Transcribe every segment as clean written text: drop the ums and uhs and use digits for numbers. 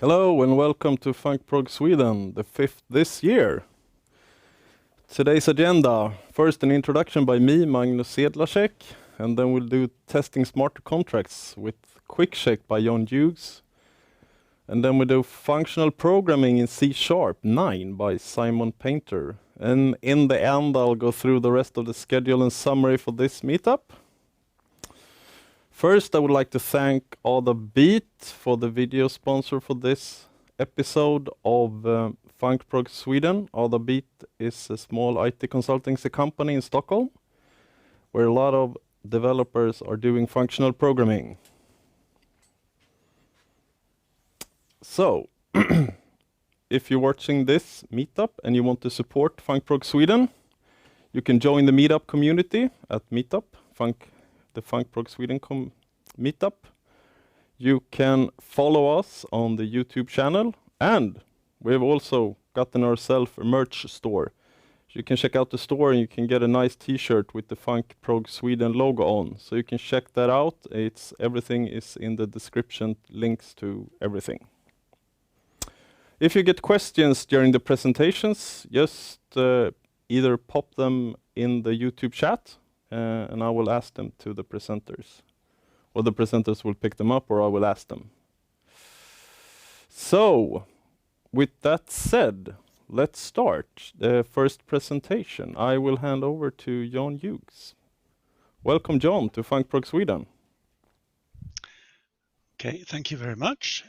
Hello and welcome to Func Prog Sweden, the 5th this year. Today's agenda, first an introduction by me, Magnus Sedlacek, and then we'll do testing smarter contracts with QuickCheck by John Hughes. And then we'll do functional programming in C#9 by Simon Painter. And in the end, I'll go through the rest of the schedule and summary for this meetup. First, I would like to thank Beat for the video sponsor for this episode of Func Prog Sweden. Beat is a small IT consultancy company in Stockholm, where a lot of developers are doing functional programming. So, if you're watching this meetup and you want to support Func Prog Sweden, you can join the meetup community at MeetUp, the Func Prog Sweden meetup. You can follow us on the YouTube channel, and we've also gotten ourselves a merch store. So you can check out the store and you can get a nice t-shirt with the Func Prog Sweden logo on. So you can check that out. Everything is in the description, links to everything. If you get questions during the presentations, just either pop them in the YouTube chat and I will ask them to the presenters. Or the presenters will pick them up or I will ask them. So, with that said, let's start the first presentation. I will hand over to John Hughes. Welcome, John, to Func Prog Sweden. Okay, thank you very much.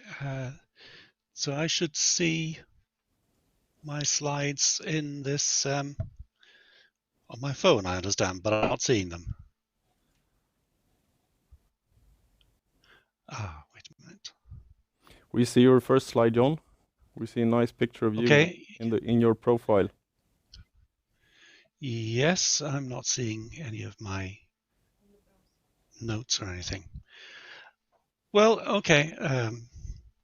So I should see my slides in this on my phone, I understand, but I'm not seeing them. Wait a minute. We see your first slide, John. We see a nice picture of you in your profile. Yes, I'm not seeing any of my notes or anything. Well, okay.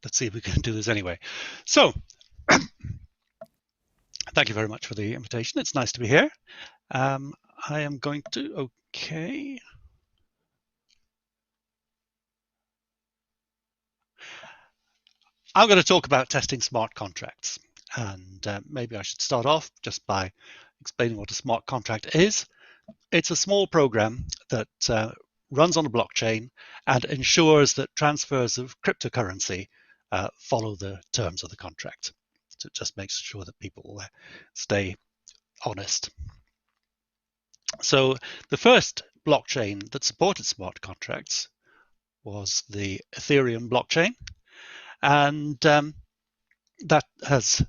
Let's see if we can do this anyway. So, thank you very much for the invitation. It's nice to be here. I am going to, okay. I'm going to talk about testing smart contracts. And maybe I should start off just by explaining what a smart contract is. It's a small program that runs on a blockchain and ensures that transfers of cryptocurrency follow the terms of the contract. So it just makes sure that people stay honest. So the first blockchain that supported smart contracts was the Ethereum blockchain. And that's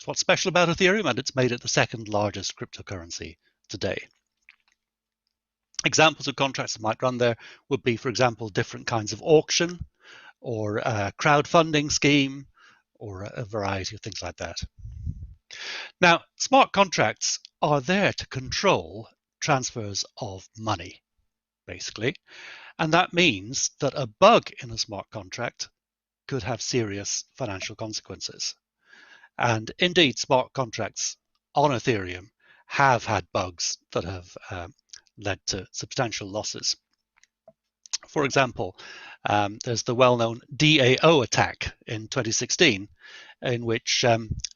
what's special about Ethereum, and it's made it the second largest cryptocurrency today. Examples of contracts that might run there would be, for example, different kinds of auction or a crowdfunding scheme or a variety of things like that. Now, smart contracts are there to control transfers of money, basically, and that means that a bug in a smart contract could have serious financial consequences. And indeed, smart contracts on Ethereum have had bugs that have led to substantial losses. For example, there's the well-known DAO attack in 2016, in which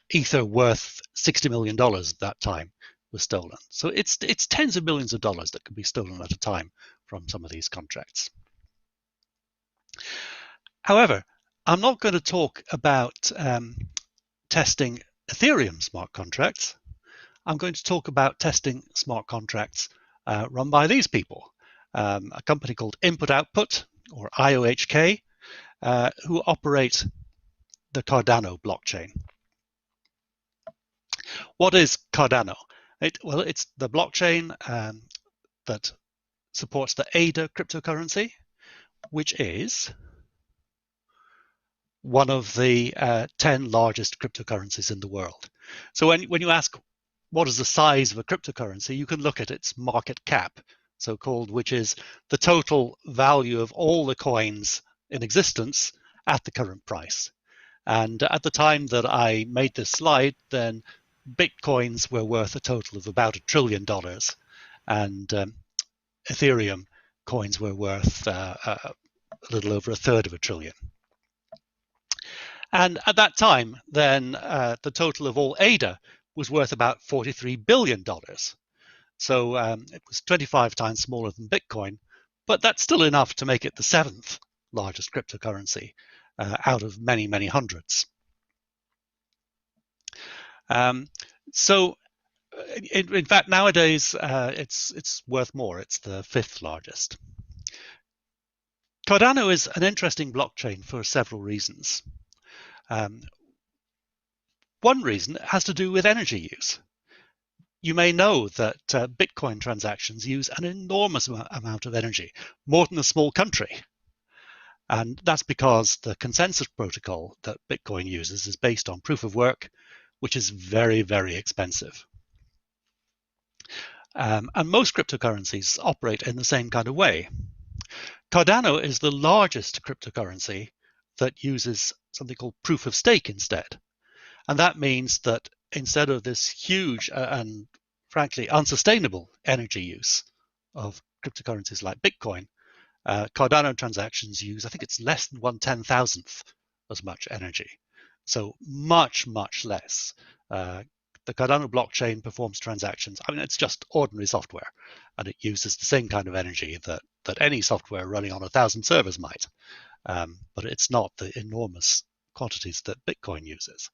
Ether worth $60 million at that time was stolen. So it's tens of millions of dollars that could be stolen at a time from some of these contracts. However, I'm not going to talk about testing Ethereum smart contracts. I'm going to talk about testing smart contracts run by these people, a company called Input Output, or IOHK, who operate the Cardano blockchain. What is Cardano? Well, it's the blockchain that supports the ADA cryptocurrency, which is one of the 10 largest cryptocurrencies in the world. So when you ask what is the size of a cryptocurrency, you can look at its market cap, so-called, which is the total value of all the coins in existence at the current price. And at the time that I made this slide, then Bitcoins were worth a total of about $1 trillion, and Ethereum coins were worth a little over a third of $1 trillion. And at that time, then the total of all ADA was worth about $43 billion. So it was 25 times smaller than Bitcoin, but that's still enough to make it the 7th largest cryptocurrency out of many, many hundreds. So in fact, nowadays, it's worth more. It's the 5th largest. Cardano is an interesting blockchain for several reasons. One reason has to do with energy use. You may know that Bitcoin transactions use an enormous amount of energy, more than a small country. And that's because the consensus protocol that Bitcoin uses is based on proof of work, which is very, very expensive. And most cryptocurrencies operate in the same kind of way. Cardano is the largest cryptocurrency that uses something called proof of stake instead. And that means that instead of this huge and frankly unsustainable energy use of cryptocurrencies like Bitcoin, Cardano transactions use, I think it's less than 1/10,000th as much energy. So much, much less. The Cardano blockchain performs transactions. I mean, it's just ordinary software, and it uses the same kind of energy that any software running on 1,000 servers might. But it's not the enormous quantities that Bitcoin uses.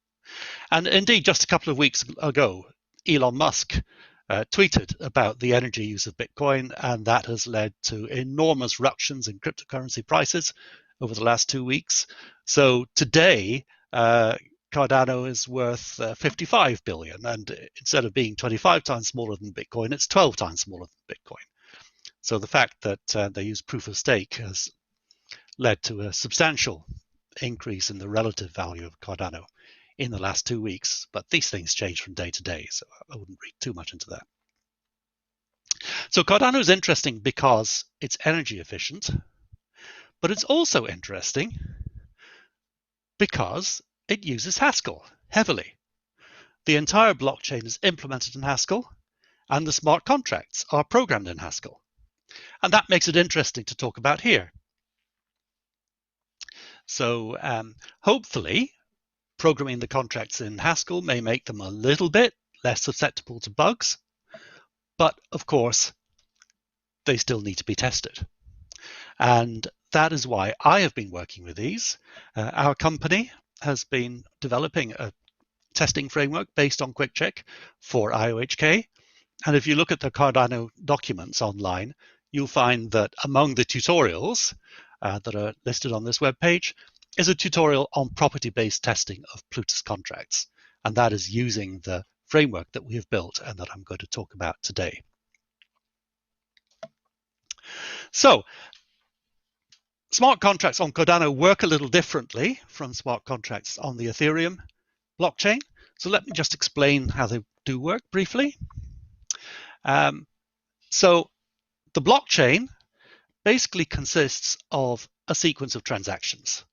And indeed, just a couple of weeks ago, Elon Musk tweeted about the energy use of Bitcoin, and that has led to enormous ructions in cryptocurrency prices over the last 2 weeks. So today, Cardano is worth 55 billion, and instead of being 25 times smaller than Bitcoin, it's 12 times smaller than Bitcoin. So the fact that they use proof of stake has led to a substantial increase in the relative value of Cardano in the last 2 weeks, but these things change from day to day, so I wouldn't read too much into that. So Cardano is interesting because it's energy efficient, but it's also interesting because it uses Haskell heavily. The entire blockchain is implemented in Haskell, and the smart contracts are programmed in Haskell. And that makes it interesting to talk about here. So hopefully, programming the contracts in Haskell may make them a little bit less susceptible to bugs, but of course, they still need to be tested. And that is why I have been working with these. Our company has been developing a testing framework based on QuickCheck for IOHK. And if you look at the Cardano documents online, you'll find that among the tutorials that are listed on this webpage is a tutorial on property-based testing of Plutus contracts. And that is using the framework that we have built and that I'm going to talk about today. So, smart contracts on Cardano work a little differently from smart contracts on the Ethereum blockchain. So let me just explain how they do work briefly. So the blockchain basically consists of a sequence of transactions.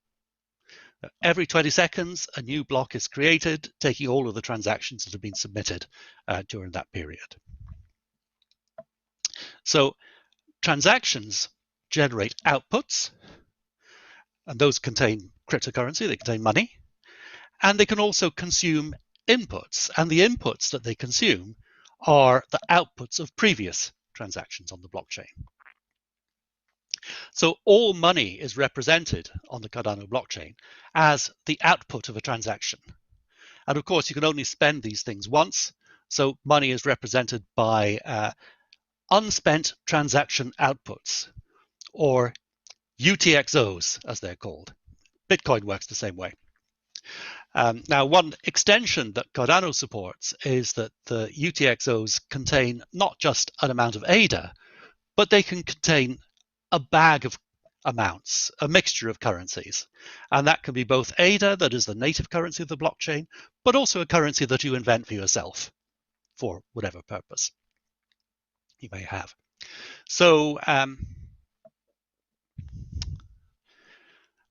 Every 20 seconds, a new block is created, taking all of the transactions that have been submitted during that period. So transactions generate outputs, and those contain cryptocurrency, they contain money, and they can also consume inputs, and the inputs that they consume are the outputs of previous transactions on the blockchain. So all money is represented on the Cardano blockchain as the output of a transaction. And of course, you can only spend these things once, so money is represented by unspent transaction outputs, or UTXOs, as they're called. Bitcoin works the same way. Now, one extension that Cardano supports is that the UTXOs contain not just an amount of ADA, but they can contain a bag of amounts, a mixture of currencies. And that can be both ADA, that is the native currency of the blockchain, but also a currency that you invent for yourself for whatever purpose you may have. So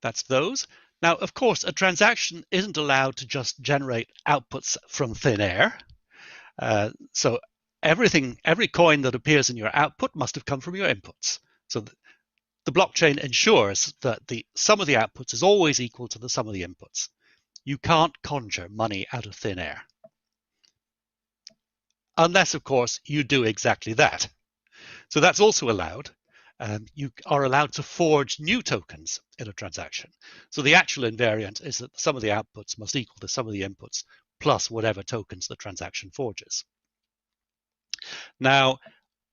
that's those. Now, of course, a transaction isn't allowed to just generate outputs from thin air. So every coin that appears in your output must have come from your inputs. So the blockchain ensures that the sum of the outputs is always equal to the sum of the inputs. You can't conjure money out of thin air. Unless, of course, you do exactly that. So that's also allowed. You are allowed to forge new tokens in a transaction. So the actual invariant is that some of the outputs must equal to some of the inputs plus whatever tokens the transaction forges. Now,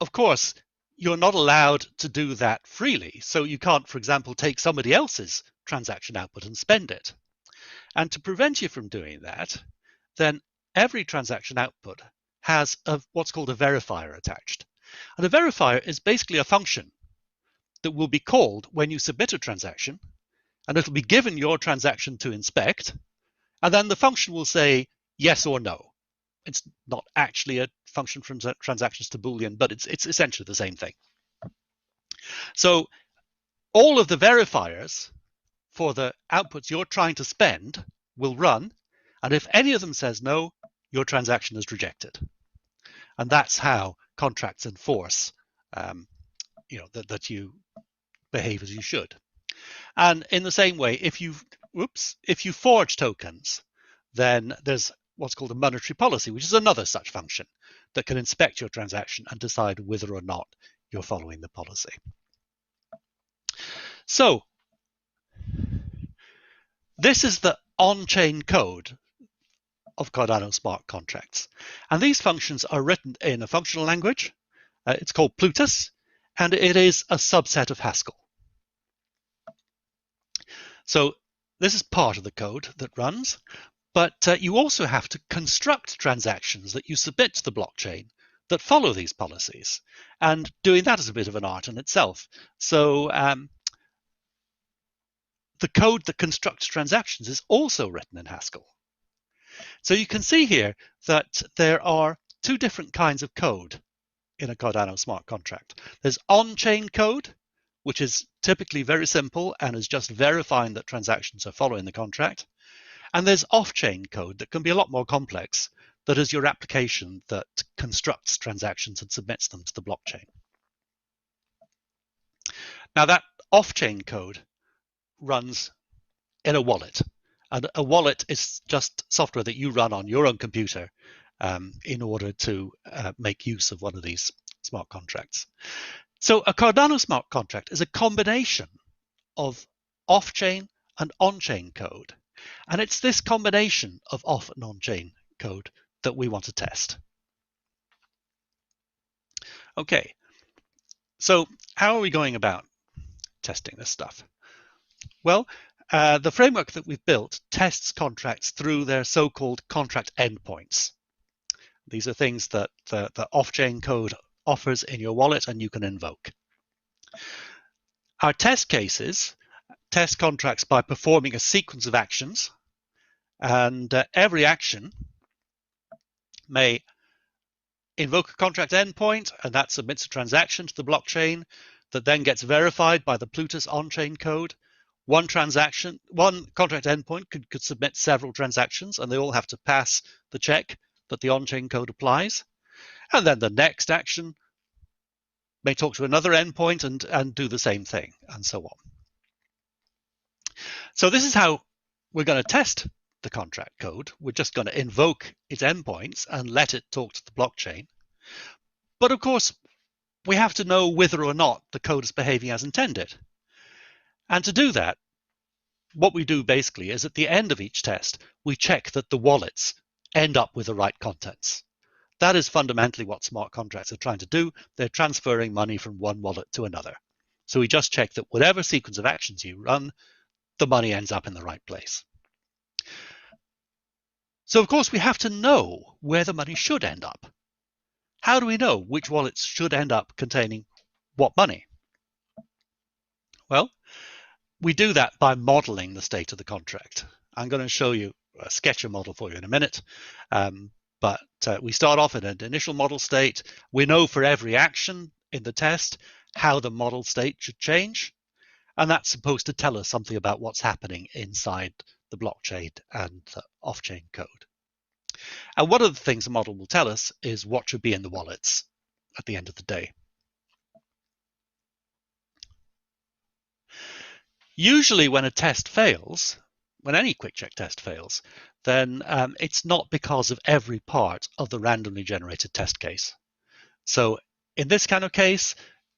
of course, you're not allowed to do that freely. So you can't, for example, take somebody else's transaction output and spend it. And to prevent you from doing that, then every transaction output has what's called a verifier attached. And a verifier is basically a function that will be called when you submit a transaction, and it'll be given your transaction to inspect, and then the function will say yes or no. It's not actually a function from transactions to Boolean, but it's essentially the same thing. So all of the verifiers for the outputs you're trying to spend will run, and if any of them says no, your transaction is rejected. And that's how contracts enforce that you behave as you should. And in the same way, if you forge tokens, then there's what's called a monetary policy, which is another such function that can inspect your transaction and decide whether or not you're following the policy. So this is the on-chain code of Cardano smart contracts. And these functions are written in a functional language. It's called Plutus, and it is a subset of Haskell. So this is part of the code that runs, but you also have to construct transactions that you submit to the blockchain that follow these policies. And doing that is a bit of an art in itself. So the code that constructs transactions is also written in Haskell. So you can see here that there are two different kinds of code in a Cardano smart contract. There's on-chain code, which is typically very simple and is just verifying that transactions are following the contract. And there's off-chain code that can be a lot more complex, that is your application that constructs transactions and submits them to the blockchain. Now that off-chain code runs in a wallet. And a wallet is just software that you run on your own computer in order to make use of one of these smart contracts. So a Cardano smart contract is a combination of off-chain and on-chain code. And it's this combination of off and on-chain code that we want to test. Okay, so how are we going about testing this stuff? Well, the framework that we've built tests contracts through their so-called contract endpoints. These are things that the off-chain code offers in your wallet and you can invoke. Our test cases test contracts by performing a sequence of actions, and every action may invoke a contract endpoint, and that submits a transaction to the blockchain that then gets verified by the Plutus on-chain code. One contract endpoint could submit several transactions, and they all have to pass the check that the on-chain code applies. And then the next action may talk to another endpoint and do the same thing, and so on. So this is how we're going to test the contract code. We're just going to invoke its endpoints and let it talk to the blockchain. But of course, we have to know whether or not the code is behaving as intended. And to do that, what we do basically is at the end of each test, we check that the wallets end up with the right contents. That is fundamentally what smart contracts are trying to do. They're transferring money from one wallet to another. So we just check that whatever sequence of actions you run, the money ends up in the right place. So of course, we have to know where the money should end up. How do we know which wallets should end up containing what money? Well, we do that by modeling the state of the contract. I'm going to show you a sketch model for you in a minute. But we start off in an initial model state. We know for every action in the test how the model state should change. And that's supposed to tell us something about what's happening inside the blockchain and the off-chain code. And one of the things the model will tell us is what should be in the wallets at the end of the day. Usually when a test fails, when any QuickCheck test fails, then it's not because of every part of the randomly generated test case. So in this kind of case,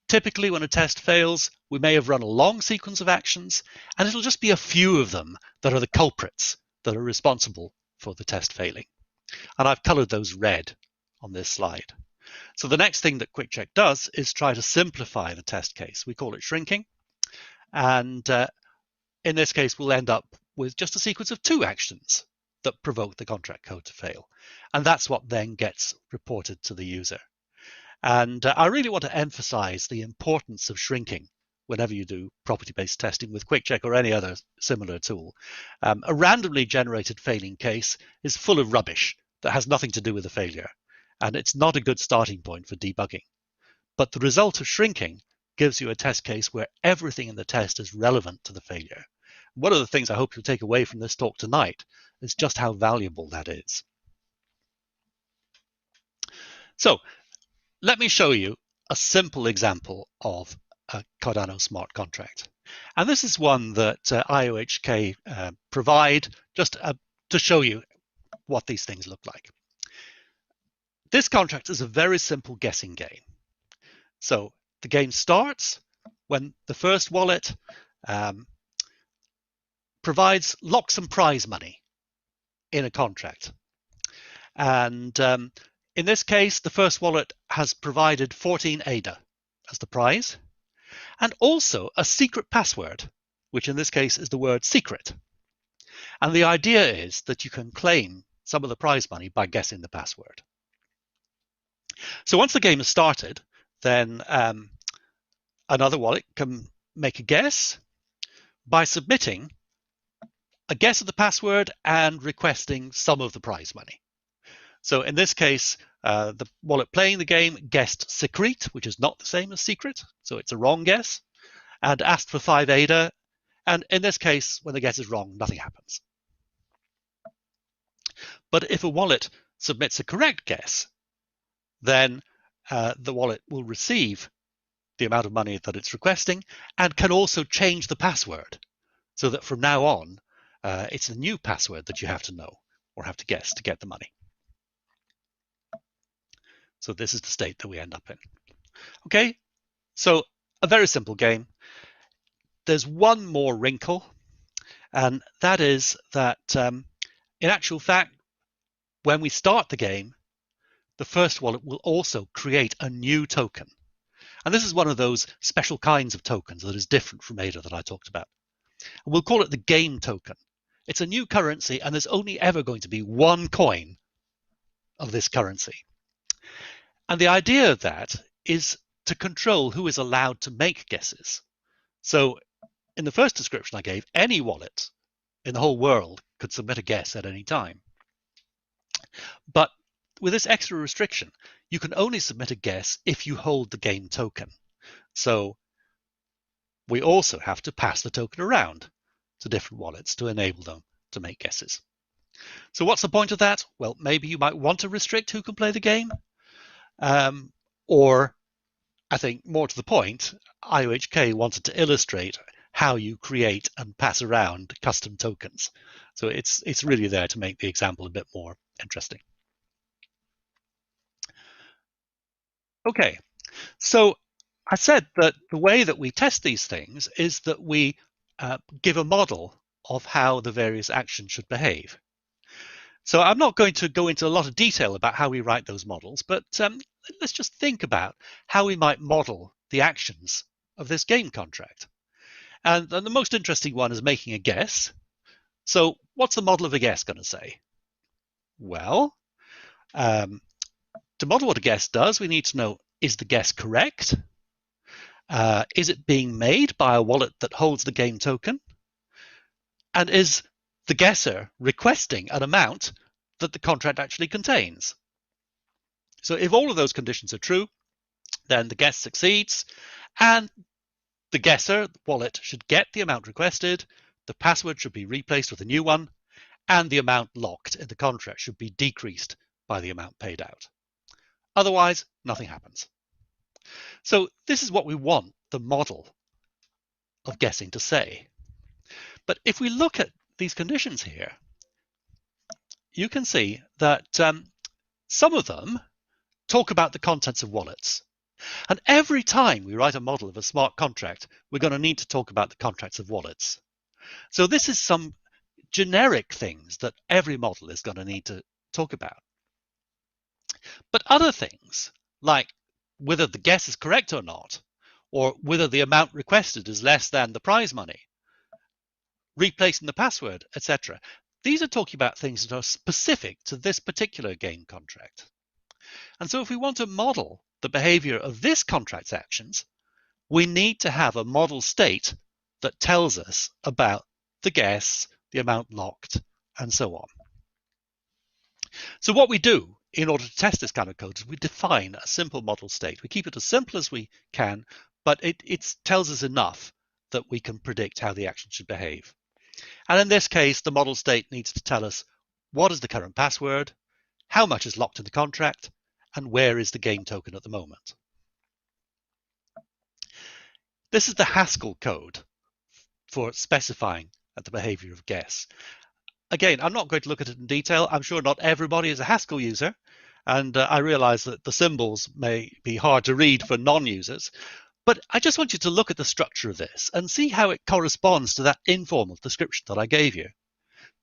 typically when a test fails, we may have run a long sequence of actions, and it'll just be a few of them that are the culprits that are responsible for the test failing. And I've colored those red on this slide. So the next thing that QuickCheck does is try to simplify the test case. We call it shrinking. And in this case, we'll end up with just a sequence of 2 actions that provoke the contract code to fail. And that's what then gets reported to the user. And I really want to emphasize the importance of shrinking whenever you do property-based testing with QuickCheck or any other similar tool. A randomly generated failing case is full of rubbish that has nothing to do with the failure, and it's not a good starting point for debugging. But the result of shrinking gives you a test case where everything in the test is relevant to the failure. One of the things I hope you'll take away from this talk tonight is just how valuable that is. So let me show you a simple example of a Cardano smart contract. And this is one that IOHK provide just to show you what these things look like. This contract is a very simple guessing game. So the game starts when the first wallet provides locks and prize money in a contract. And in this case, the first wallet has provided 14 ADA as the prize, and also a secret password, which in this case is the word secret. And the idea is that you can claim some of the prize money by guessing the password. So once the game is started, then another wallet can make a guess by submitting a guess of the password and requesting some of the prize money. So in this case, the wallet playing the game guessed secret, which is not the same as secret, so it's a wrong guess, and asked for 5 ADA. And in this case, when the guess is wrong, nothing happens. But if a wallet submits a correct guess, then the wallet will receive the amount of money that it's requesting and can also change the password so that from now on, it's a new password that you have to know or have to guess to get the money. So this is the state that we end up in. Okay, so a very simple game. There's one more wrinkle, and that is that in actual fact, when we start the game, the first wallet will also create a new token. And this is one of those special kinds of tokens that is different from ADA that I talked about. And we'll call it the game token. It's a new currency, and there's only ever going to be one coin of this currency. And the idea of that is to control who is allowed to make guesses. So in the first description I gave, any wallet in the whole world could submit a guess at any time. But with this extra restriction, you can only submit a guess if you hold the game token. So we also have to pass the token around to different wallets to enable them to make guesses. So what's the point of that? Well, maybe you might want to restrict who can play the game. Or I think more to the point, IOHK wanted to illustrate how you create and pass around custom tokens. So it's really there to make the example a bit more interesting. Okay, so I said that the way that we test these things is that we give a model of how the various actions should behave. So I'm not going to go into a lot of detail about how we write those models, but let's just think about how we might model the actions of this game contract. And the most interesting one is making a guess. So what's the model of a guess going to say? Well, to model what a guess does, we need to know, is the guess correct? Is it being made by a wallet that holds the game token? And is the guesser requesting an amount that the contract actually contains? So if all of those conditions are true, then the guess succeeds, and the guesser, the wallet, should get the amount requested, the password should be replaced with a new one, and the amount locked in the contract should be decreased by the amount paid out. Otherwise, nothing happens. So this is what we want the model of guessing to say. But if we look at these conditions here, you can see that some of them talk about the contents of wallets. And every time we write a model of a smart contract, we're going to need to talk about the contents of wallets. So this is some generic things that every model is going to need to talk about. But other things, like whether the guess is correct or not, or whether the amount requested is less than the prize money, replacing the password, etc. These are talking about things that are specific to this particular game contract. And so if we want to model the behavior of this contract's actions, we need to have a model state that tells us about the guess, the amount locked, and so on. So what we do in order to test this kind of code is we define a simple model state. We keep it as simple as we can, but it tells us enough that we can predict how the action should behave. And in this case, the model state needs to tell us what is the current password, how much is locked in the contract, and where is the game token at the moment. This is the Haskell code for specifying the behavior of guess. Again, I'm not going to look at it in detail. I'm sure not everybody is a Haskell user, and I realize that the symbols may be hard to read for non-users, but I just want you to look at the structure of this and see how it corresponds to that informal description that I gave you.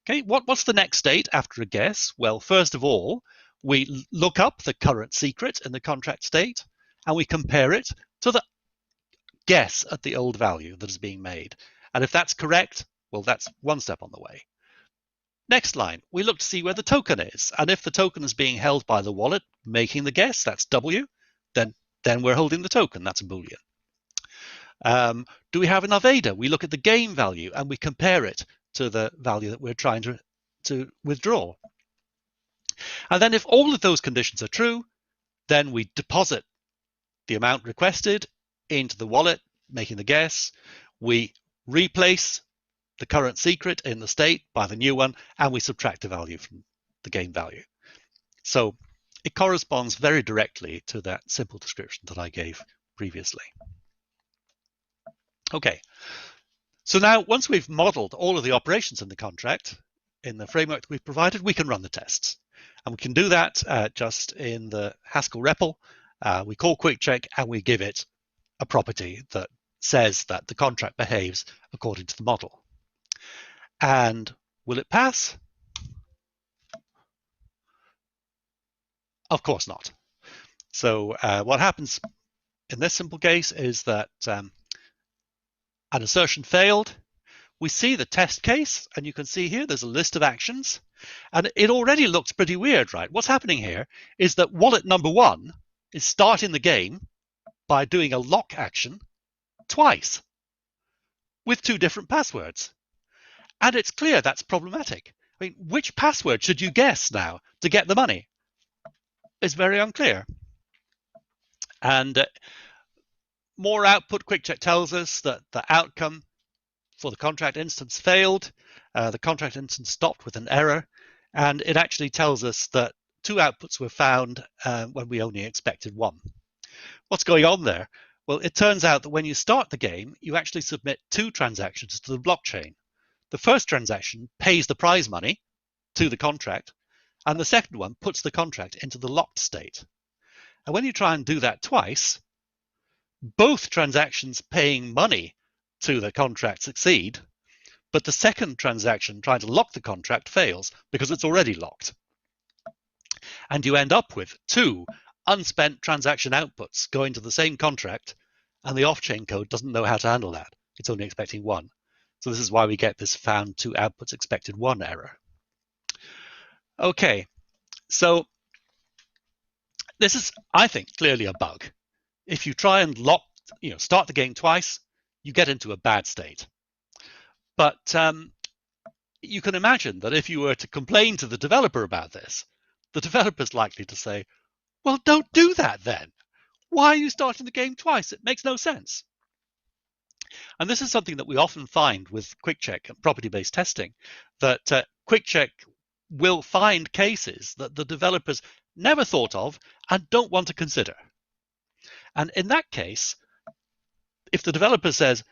Okay, what's the next state after a guess? Well, first of all, we look up the current secret in the contract state, and we compare it to the guess at the old value that is being made. And if that's correct, well, that's one step on the way. Next line, we look to see where the token is. And if the token is being held by the wallet making the guess, that's W, then we're holding the token, that's a Boolean. Do we have enough ADA? We look at the game value and we compare it to the value that we're trying to withdraw. And then if all of those conditions are true, then we deposit the amount requested into the wallet, making the guess. We replace the current secret in the state by the new one, and we subtract the value from the game value. So it corresponds very directly to that simple description that I gave previously. Okay, so now once we've modeled all of the operations in the contract in the framework that we've provided, we can run the tests. And we can do that just in the Haskell REPL. We call QuickCheck and we give it a property that says that the contract behaves according to the model. And will it pass? Of course not. So what happens in this simple case is that an assertion failed. We see the test case, and you can see here there's a list of actions, and it already looks pretty weird, right? What's happening here is that wallet number one is starting the game by doing a lock action twice with two different passwords. And it's clear that's problematic. I mean, which password should you guess now to get the money? It's very unclear. And more output, QuickCheck tells us that the outcome for the contract instance failed. The contract instance stopped with an error. And it actually tells us that two outputs were found when we only expected one. What's going on there? Well, it turns out that when you start the game, you actually submit two transactions to the blockchain. The first transaction pays the prize money to the contract, and the second one puts the contract into the locked state. And when you try and do that twice, both transactions paying money to the contract succeed, but the second transaction trying to lock the contract fails because it's already locked. And you end up with two unspent transaction outputs going to the same contract, and the off-chain code doesn't know how to handle that. It's only expecting one. So this is why we get this found two outputs expected one error. Okay, so this is, I think, clearly a bug. If you try and start the game twice, you get into a bad state. But you can imagine that if you were to complain to the developer about this, the developer's likely to say, well, don't do that then. Why are you starting the game twice? It makes no sense. And this is something that we often find with QuickCheck and property-based testing, that QuickCheck will find cases that the developers never thought of and don't want to consider. And in that case, if the developer says,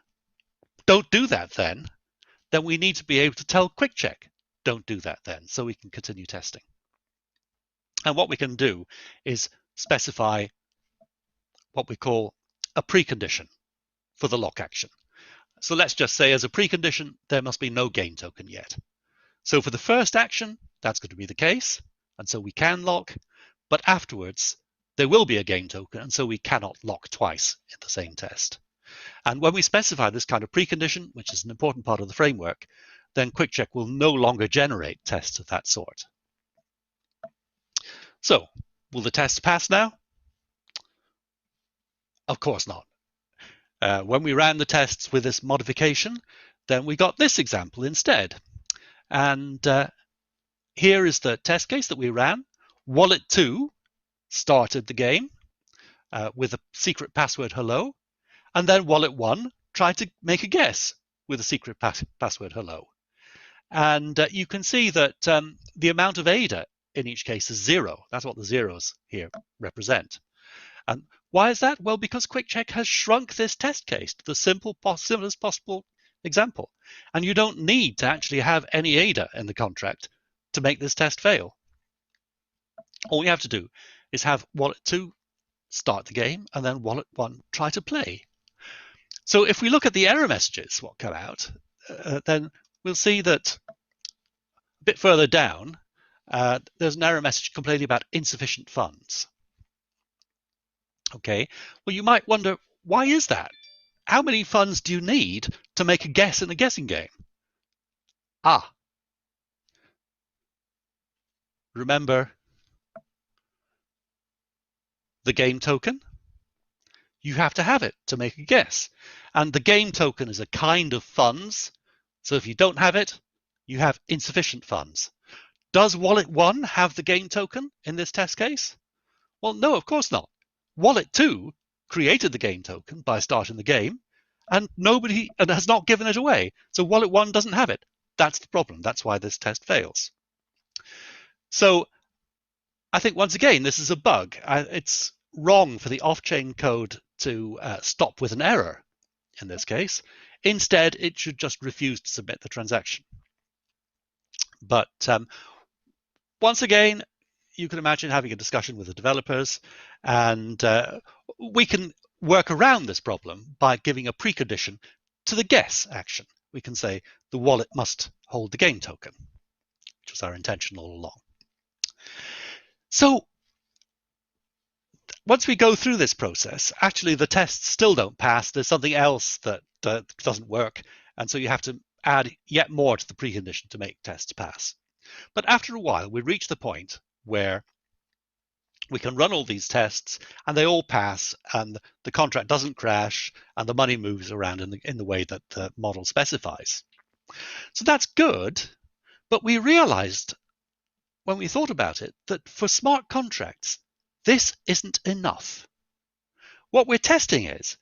don't do that then then we need to be able to tell QuickCheck, don't do that then, so we can continue testing. And what we can do is specify what we call a precondition for the lock action. So let's just say as a precondition, there must be no gain token yet. So for the first action, that's going to be the case, and so we can lock, but afterwards, there will be a gain token, and so we cannot lock twice in the same test. And when we specify this kind of precondition, which is an important part of the framework, then QuickCheck will no longer generate tests of that sort. So, will the test pass now? Of course not. When we ran the tests with this modification, then we got this example instead. And here is the test case that we ran. Wallet 2 started the game with a secret password hello, and then Wallet 1 tried to make a guess with a secret password hello. And you can see that the amount of ADA in each case is 0. That's what the zeros here represent. And why is that? Well, because QuickCheck has shrunk this test case to the simplest possible example. And you don't need to actually have any ADA in the contract to make this test fail. All you have to do is have Wallet 2 start the game and then Wallet 1 try to play. So if we look at the error messages, what come out, then we'll see that a bit further down, there's an error message complaining about insufficient funds. Okay, well, you might wonder, why is that? How many funds do you need to make a guess in a guessing game? Remember the game token? You have to have it to make a guess. And the game token is a kind of funds. So if you don't have it, you have insufficient funds. Does Wallet 1 have the game token in this test case? Well, no, of course not. Wallet 2 created the game token by starting the game, and has not given it away. So Wallet 1 doesn't have it. That's the problem. That's why this test fails. So I think, once again, this is a bug. It's wrong for the off-chain code to stop with an error in this case. Instead, it should just refuse to submit the transaction. But once again, you can imagine having a discussion with the developers, and we can work around this problem by giving a precondition to the guess action. We can say the wallet must hold the game token, which was our intention all along. So once we go through this process, actually the tests still don't pass. There's something else that doesn't work, and so you have to add yet more to the precondition to make tests pass. But after a while, we reach the point where we can run all these tests and they all pass, and the contract doesn't crash, and the money moves around in the way that the model specifies. So that's good, but we realized when we thought about it that for smart contracts, this isn't enough. What we're testing is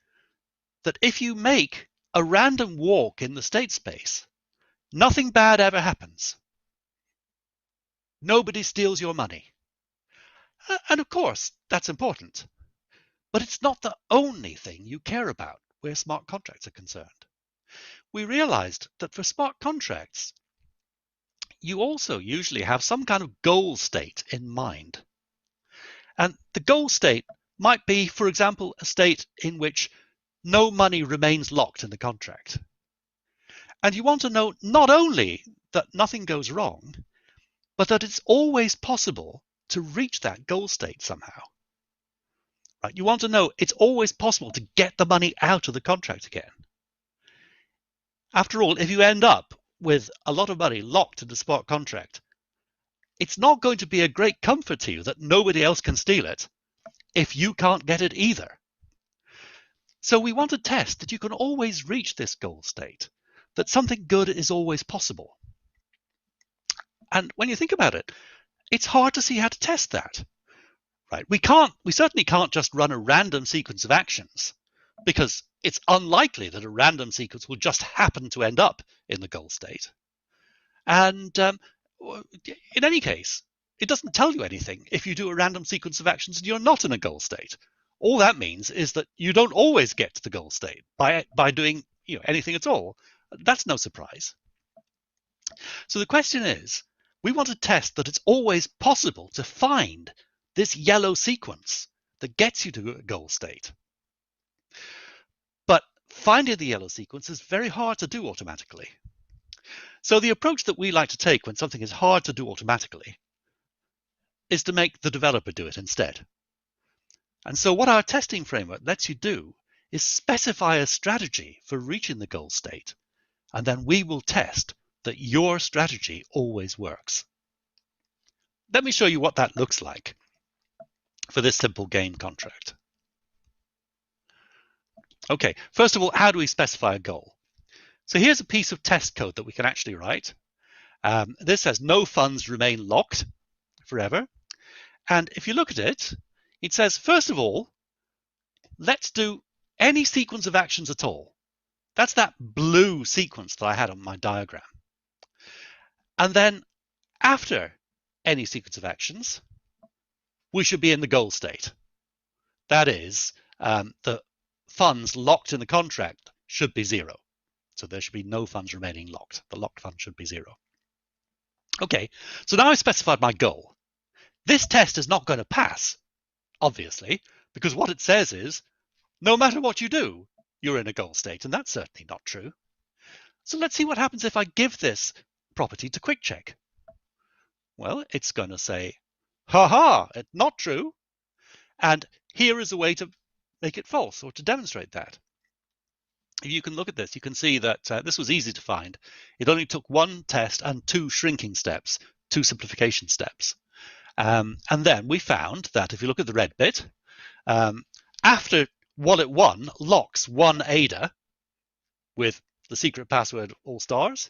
that if you make a random walk in the state space, nothing bad ever happens. Nobody steals your money. And of course, that's important. But it's not the only thing you care about where smart contracts are concerned. We realized that for smart contracts, you also usually have some kind of goal state in mind. And the goal state might be, for example, a state in which no money remains locked in the contract. And you want to know not only that nothing goes wrong, but that it's always possible to reach that goal state somehow. Right? You want to know it's always possible to get the money out of the contract again. After all, if you end up with a lot of money locked in the smart contract, it's not going to be a great comfort to you that nobody else can steal it if you can't get it either. So we want to test that you can always reach this goal state, that something good is always possible. And when you think about it, it's hard to see how to test that. Right? We certainly can't just run a random sequence of actions, because it's unlikely that a random sequence will just happen to end up in the goal state. And in any case, it doesn't tell you anything if you do a random sequence of actions and you're not in a goal state. All that means is that you don't always get to the goal state by doing anything at all. That's no surprise. So the question is, we want to test that it's always possible to find this yellow sequence that gets you to a goal state. But finding the yellow sequence is very hard to do automatically. So the approach that we like to take when something is hard to do automatically is to make the developer do it instead. And so what our testing framework lets you do is specify a strategy for reaching the goal state, and then we will test that your strategy always works. Let me show you what that looks like for this simple game contract. Okay, first of all, how do we specify a goal? So here's a piece of test code that we can actually write. This says no funds remain locked forever. And if you look at it, it says, first of all, let's do any sequence of actions at all. That's that blue sequence that I had on my diagram. And then after any sequence of actions, we should be in the goal state. That is, the funds locked in the contract should be 0. So there should be no funds remaining locked. The locked fund should be 0. Okay, so now I've specified my goal. This test is not going to pass, obviously, because what it says is, no matter what you do, you're in a goal state, and that's certainly not true. So let's see what happens if I give this property to QuickCheck. Well, it's going to say, ha, it's not true. And here is a way to make it false, or to demonstrate that. If you can look at this, you can see that this was easy to find. It only took one test and 2 shrinking steps, 2 simplification steps. And then we found that if you look at the red bit, after wallet 1 locks one ADA with the secret password all stars,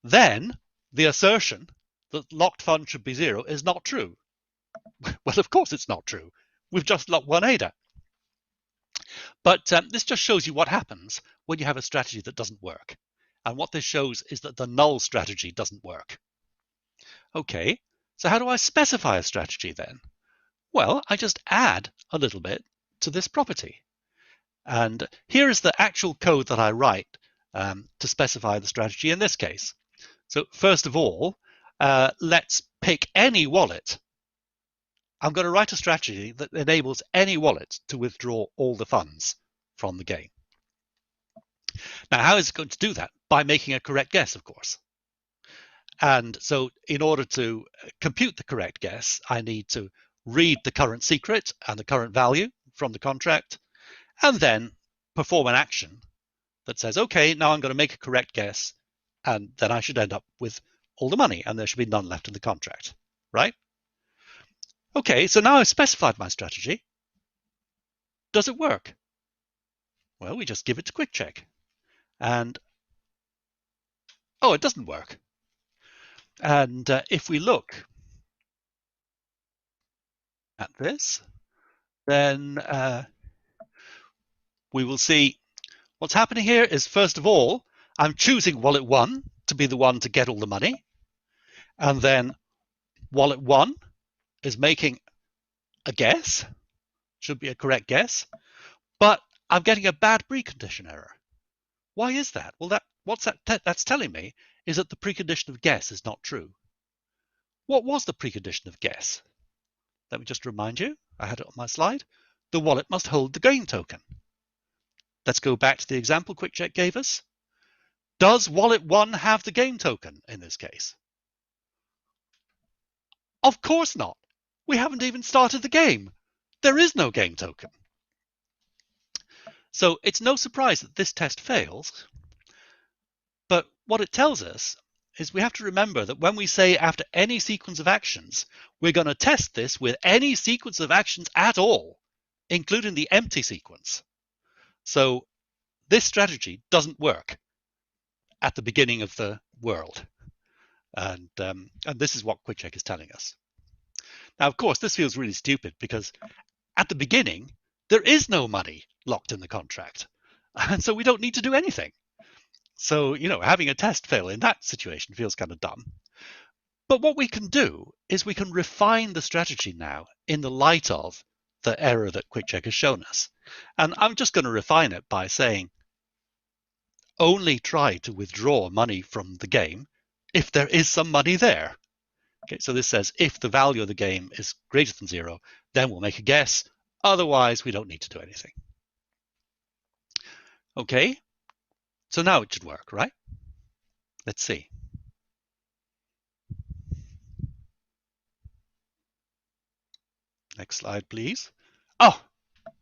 then the assertion that locked fund should be 0 is not true. Well, of course it's not true. We've just locked one ADA. But this just shows you what happens when you have a strategy that doesn't work. And what this shows is that the null strategy doesn't work. Okay, so how do I specify a strategy then? Well, I just add a little bit to this property. And here is the actual code that I write to specify the strategy in this case. So first of all, let's pick any wallet. I'm going to write a strategy that enables any wallet to withdraw all the funds from the game. Now, how is it going to do that? By making a correct guess, of course. And so in order to compute the correct guess, I need to read the current secret and the current value from the contract, and then perform an action that says, okay, now I'm going to make a correct guess, and then I should end up with all the money, and there should be none left in the contract, right? Okay, so now I've specified my strategy. Does it work? Well, we just give it to QuickCheck. And, oh, it doesn't work. And if we look at this, then we will see what's happening here is, first of all, I'm choosing wallet 1 to be the one to get all the money. And then wallet 1 is making a guess, should be a correct guess, but I'm getting a bad precondition error. Why is that? Well, that's telling me is that the precondition of guess is not true. What was the precondition of guess? Let me just remind you, I had it on my slide. The wallet must hold the game token. Let's go back to the example QuickCheck gave us. Does wallet 1 have the game token in this case? Of course not. We haven't even started the game. There is no game token. So it's no surprise that this test fails. But what it tells us is we have to remember that when we say after any sequence of actions, we're going to test this with any sequence of actions at all, including the empty sequence. So this strategy doesn't work at the beginning of the world. And this is what QuickCheck is telling us. Now, of course, this feels really stupid because at the beginning, there is no money locked in the contract. And so we don't need to do anything. So, having a test fail in that situation feels kind of dumb. But what we can do is we can refine the strategy now in the light of the error that QuickCheck has shown us. And I'm just going to refine it by saying, only try to withdraw money from the game if there is some money there. Okay, so this says if the value of the game is greater than 0, then we'll make a guess. Otherwise, we don't need to do anything. Okay, so now it should work, right? Let's see. Next slide, please. Oh,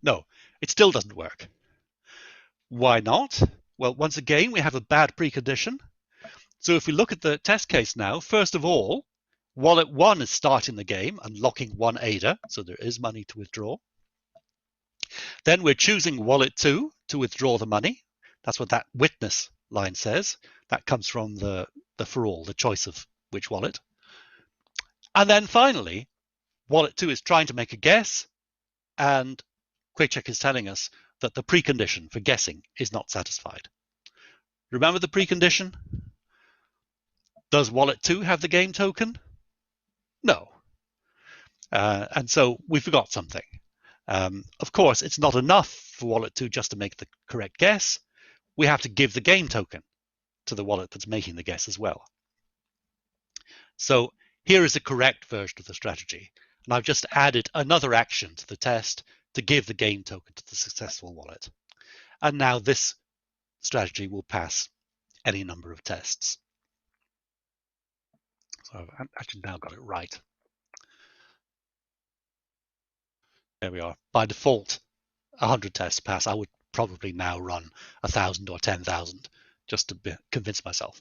no, it still doesn't work. Why not? Well, once again, we have a bad precondition. So if we look at the test case now, first of all, wallet 1 is starting the game and locking 1 ADA, so there is money to withdraw. Then we're choosing wallet 2 to withdraw the money. That's what that witness line says. That comes from the for all, the choice of which wallet. And then finally, wallet 2 is trying to make a guess, and QuickCheck is telling us that the precondition for guessing is not satisfied. Remember the precondition? Does wallet 2 have the game token? No. And so we forgot something. Of course, it's not enough for wallet 2 just to make the correct guess. We have to give the game token to the wallet that's making the guess as well. So here is the correct version of the strategy. And I've just added another action to the test to give the game token to the successful wallet. And now this strategy will pass any number of tests. So I've actually now got it right. There we are. By default, 100 tests pass. I would probably now run 1,000 or 10,000 just to convince myself.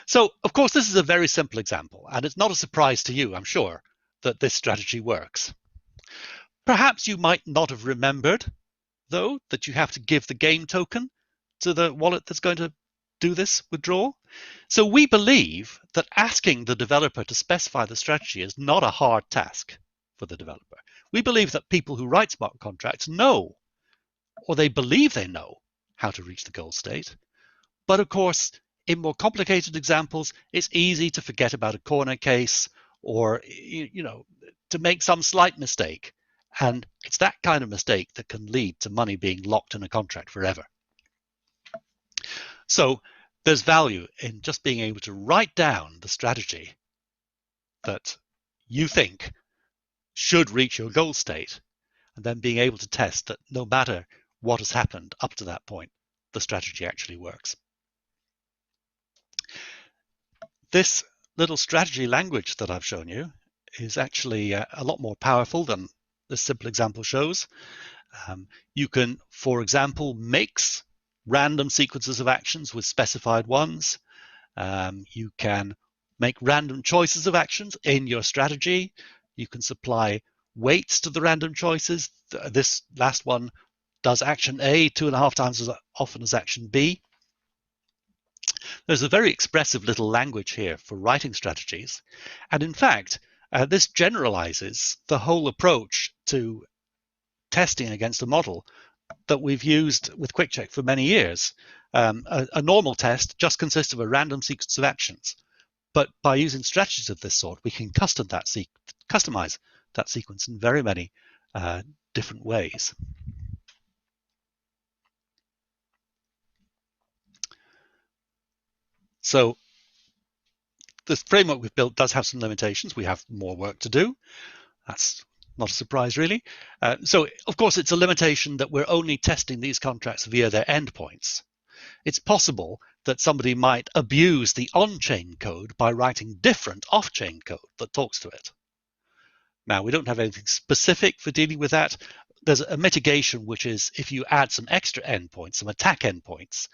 So, of course, this is a very simple example, and it's not a surprise to you, I'm sure, that this strategy works. Perhaps you might not have remembered, though, that you have to give the game token to the wallet that's going to do this withdrawal. So we believe that asking the developer to specify the strategy is not a hard task for the developer. We believe that people who write smart contracts know, or they believe they know, how to reach the goal state. But of course, in more complicated examples, it's easy to forget about a corner case or, to make some slight mistake. And it's that kind of mistake that can lead to money being locked in a contract forever. So there's value in just being able to write down the strategy that you think should reach your goal state, and then being able to test that no matter what has happened up to that point, the strategy actually works. This little strategy language that I've shown you is actually a lot more powerful than this simple example shows. You can, for example, mix random sequences of actions with specified ones. You can make random choices of actions in your strategy. You can supply weights to the random choices. This last one does action A 2.5 times as often as action B. There's a very expressive little language here for writing strategies. And in fact, this generalizes the whole approach to testing against a model that we've used with QuickCheck for many years. A normal test just consists of a random sequence of actions. But by using strategies of this sort, we can customize that sequence in very many different ways. So this framework we've built does have some limitations. We have more work to do. That's not a surprise, really. So, of course, it's a limitation that we're only testing these contracts via their endpoints. It's possible that somebody might abuse the on-chain code by writing different off-chain code that talks to it. Now, we don't have anything specific for dealing with that. There's a mitigation, which is if you add some extra endpoints, some attack endpoints,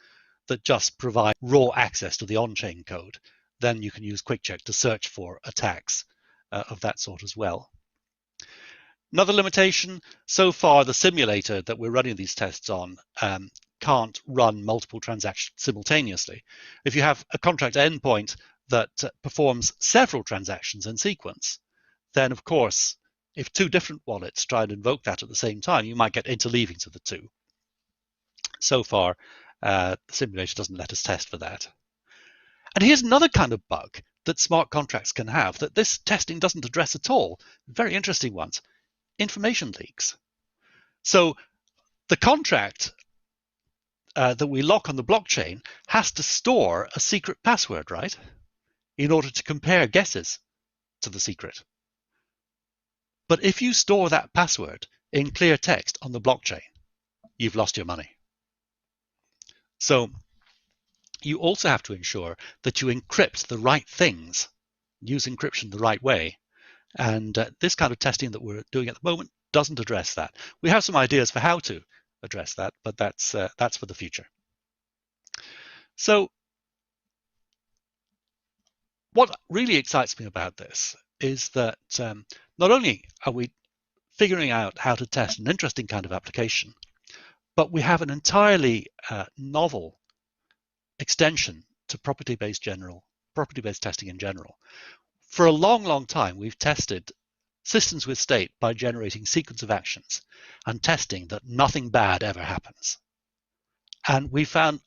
that just provide raw access to the on-chain code, then you can use QuickCheck to search for attacks of that sort as well. Another limitation, so far the simulator that we're running these tests on can't run multiple transactions simultaneously. If you have a contract endpoint that performs several transactions in sequence, then of course, if two different wallets try and invoke that at the same time, you might get interleavings of the two. So far, the simulator doesn't let us test for that. And here's another kind of bug that smart contracts can have that this testing doesn't address at all. Very interesting ones. Information leaks. So the contract that we lock on the blockchain has to store a secret password, right? in order to compare guesses to the secret. But if you store that password in clear text on the blockchain, you've lost your money. So you also have to ensure that you encrypt the right things, use encryption the right way. And this kind of testing that we're doing at the moment doesn't address that. We have some ideas for how to address that, but that's for the future. So what really excites me about this is that not only are we figuring out how to test an interesting kind of application, but we have an entirely novel extension to property-based testing in general. For a long, long time, we've tested systems with state by generating sequence of actions and testing that nothing bad ever happens. And we found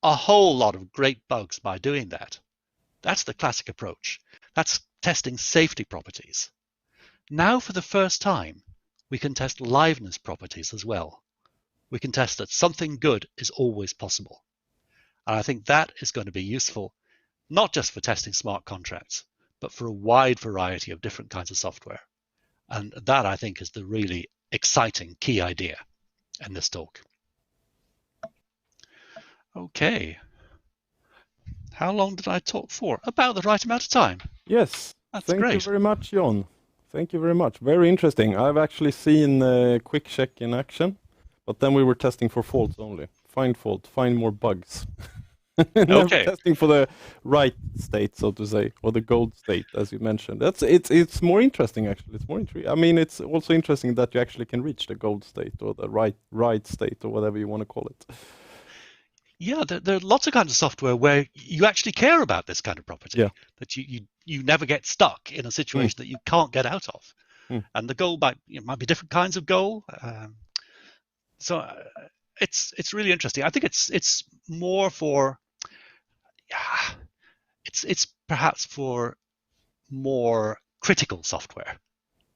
a whole lot of great bugs by doing that. That's the classic approach. That's testing safety properties. Now, for the first time, we can test liveness properties as well. We can test that something good is always possible. And I think that is going to be useful, not just for testing smart contracts, but for a wide variety of different kinds of software. And that, I think, is the really exciting key idea in this talk. Okay. How long did I talk for? About the right amount of time. Yes. That's Thank great. you very much, John. Thank you very much. Very interesting. I've actually seen QuickCheck in action, but then we were testing for faults only. Find fault, find more bugs. Never Okay. testing for the right state, so to say, or the gold state, as you mentioned. It's more interesting, actually. It's more intriguing. I mean, it's also interesting that you actually can reach the gold state or the right state or whatever you want to call it. Yeah, there are lots of kinds of software where you actually care about this kind of property, Yeah. that you never get stuck in a situation that you can't get out of. And the goal might be different kinds of goal. So it's really interesting. I think it's more for, it's perhaps for more critical software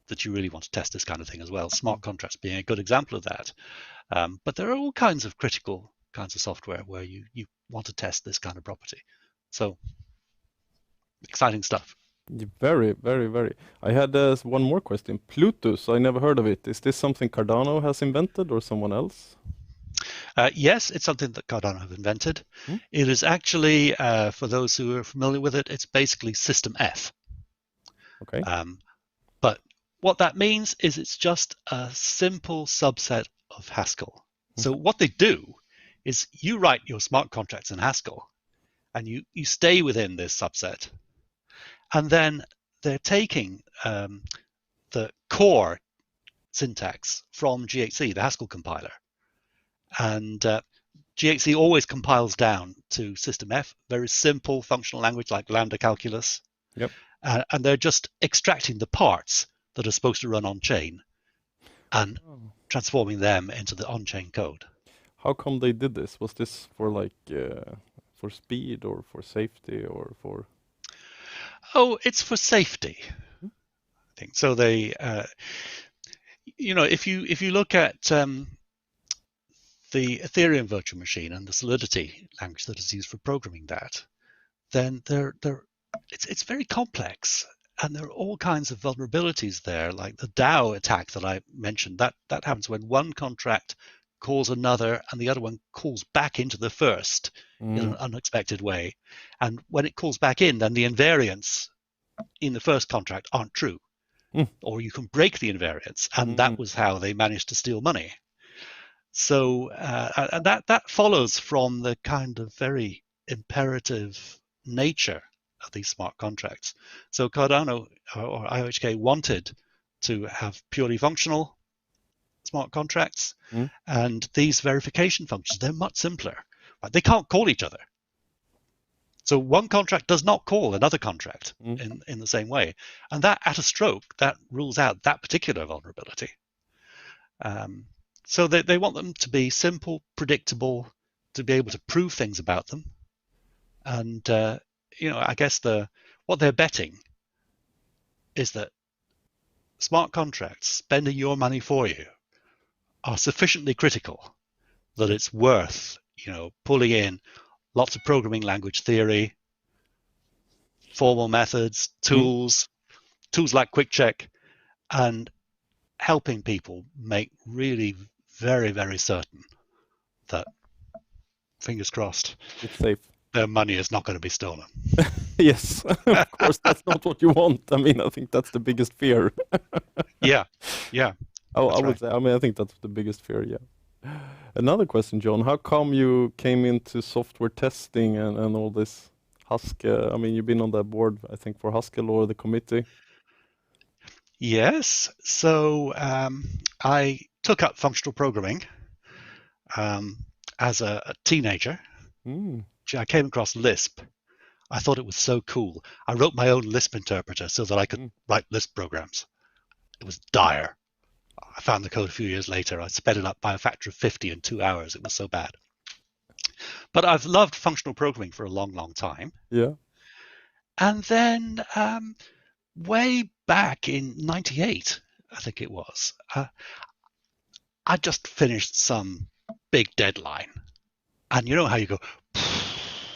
that you really want to test this kind of thing as well. Smart contracts being a good example of that. But there are all kinds of critical kinds of software where you want to test this kind of property. So exciting stuff. Very, very, very. I had one more question. Plutus, I never heard of it. Is this something Cardano has invented or someone else? Yes, it's something that Cardano have invented. It is actually, for those who are familiar with it, it's basically System F. Okay. But what that means is it's just a simple subset of Haskell. So what they do is you write your smart contracts in Haskell and you stay within this subset. And then they're taking the core syntax from GHC, the Haskell compiler. And GHC always compiles down to System F, very simple functional language like lambda calculus. Yep. And they're just extracting the parts that are supposed to run on-chain and transforming them into the on-chain code. How come they did this? Was this for like for speed or for safety or for? Oh, it's for safety, I think. So they, if you look at the Ethereum virtual machine and the Solidity language that is used for programming that, then it's very complex, and there are all kinds of vulnerabilities there, like the DAO attack that I mentioned. That happens when one contract calls another and the other one calls back into the first in an unexpected way. And when it calls back in, then the invariants in the first contract aren't true. Or you can break the invariants, and that was how they managed to steal money. So that follows from the kind of very imperative nature of these smart contracts. So Cardano or IOHK wanted to have purely functional smart contracts, and these verification functions, they're much simpler. Right? They can't call each other. So one contract does not call another contract in the same way. And that, at a stroke, that rules out that particular vulnerability. So they want them to be simple, predictable, to be able to prove things about them. And, I guess what they're betting is that smart contracts spending your money for you are sufficiently critical that it's worth, pulling in lots of programming language theory, formal methods, tools like QuickCheck, and helping people make really very, very certain that, fingers crossed, it's safe. Their money is not going to be stolen. Yes, of course, that's not what you want. I mean, I think that's the biggest fear. Yeah. Oh, I would right. say, I mean, I think that's the biggest fear, yeah. Another question, John, how come you came into software testing and all this Haskell? I mean, you've been on that board, I think, for Haskell or the committee. Yes. So I took up functional programming as a teenager. I came across Lisp. I thought it was so cool. I wrote my own Lisp interpreter so that I could write Lisp programs. It was dire. I found the code a few years later. I sped it up by a factor of 50 in 2 hours. It was so bad. But I've loved functional programming for a long, long time. Yeah. And then way back in 98, I think it was, I just finished some big deadline. And you know how you go,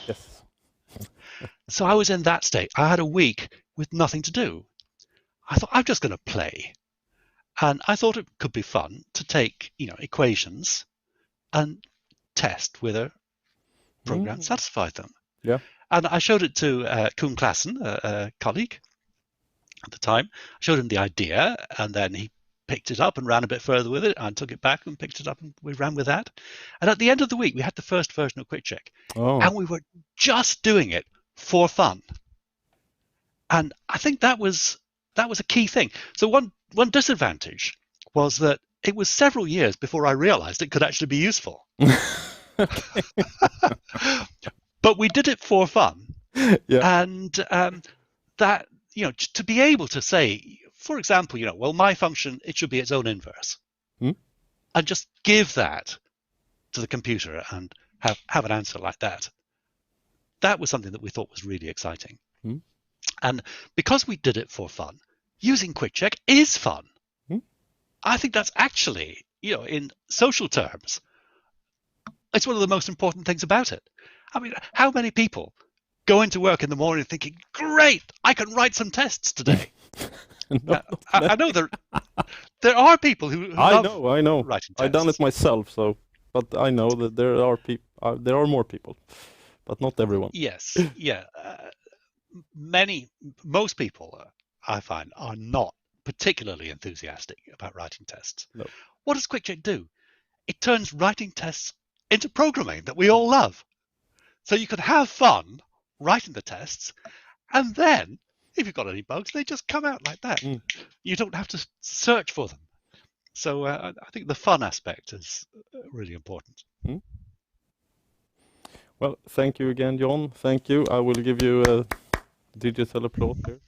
yes. So I was in that state. I had a week with nothing to do. I thought, I'm just going to play. And I thought it could be fun to take, equations and test whether program satisfied them. Yeah. And I showed it to Koen Claessen, a colleague at the time. I showed him the idea, and then he picked it up and ran a bit further with it. I took it back and picked it up, and we ran with that. And at the end of the week, we had the first version of QuickCheck. And we were just doing it for fun. And I think that was a key thing. So one disadvantage was that it was several years before I realized it could actually be useful. But we did it for fun. Yeah. And that, to be able to say, for example, well, my function, it should be its own inverse. And just give that to the computer and have an answer like that. That was something that we thought was really exciting. And because we did it for fun, using QuickCheck is fun. I think that's actually, in social terms, it's one of the most important things about it. I mean, how many people go into work in the morning thinking, great, I can write some tests today? I know there are people who I love know. writing tests. I've done it myself, but I know that there are more people, but not everyone. Yes, yeah. Most people, I find, are not particularly enthusiastic about writing tests. No. What does QuickCheck do? It turns writing tests into programming that we all love. So you can have fun writing the tests, and then if you've got any bugs, they just come out like that. You don't have to search for them. So I think the fun aspect is really important. Well, thank you again, John. Thank you. I will give you a digital applause here.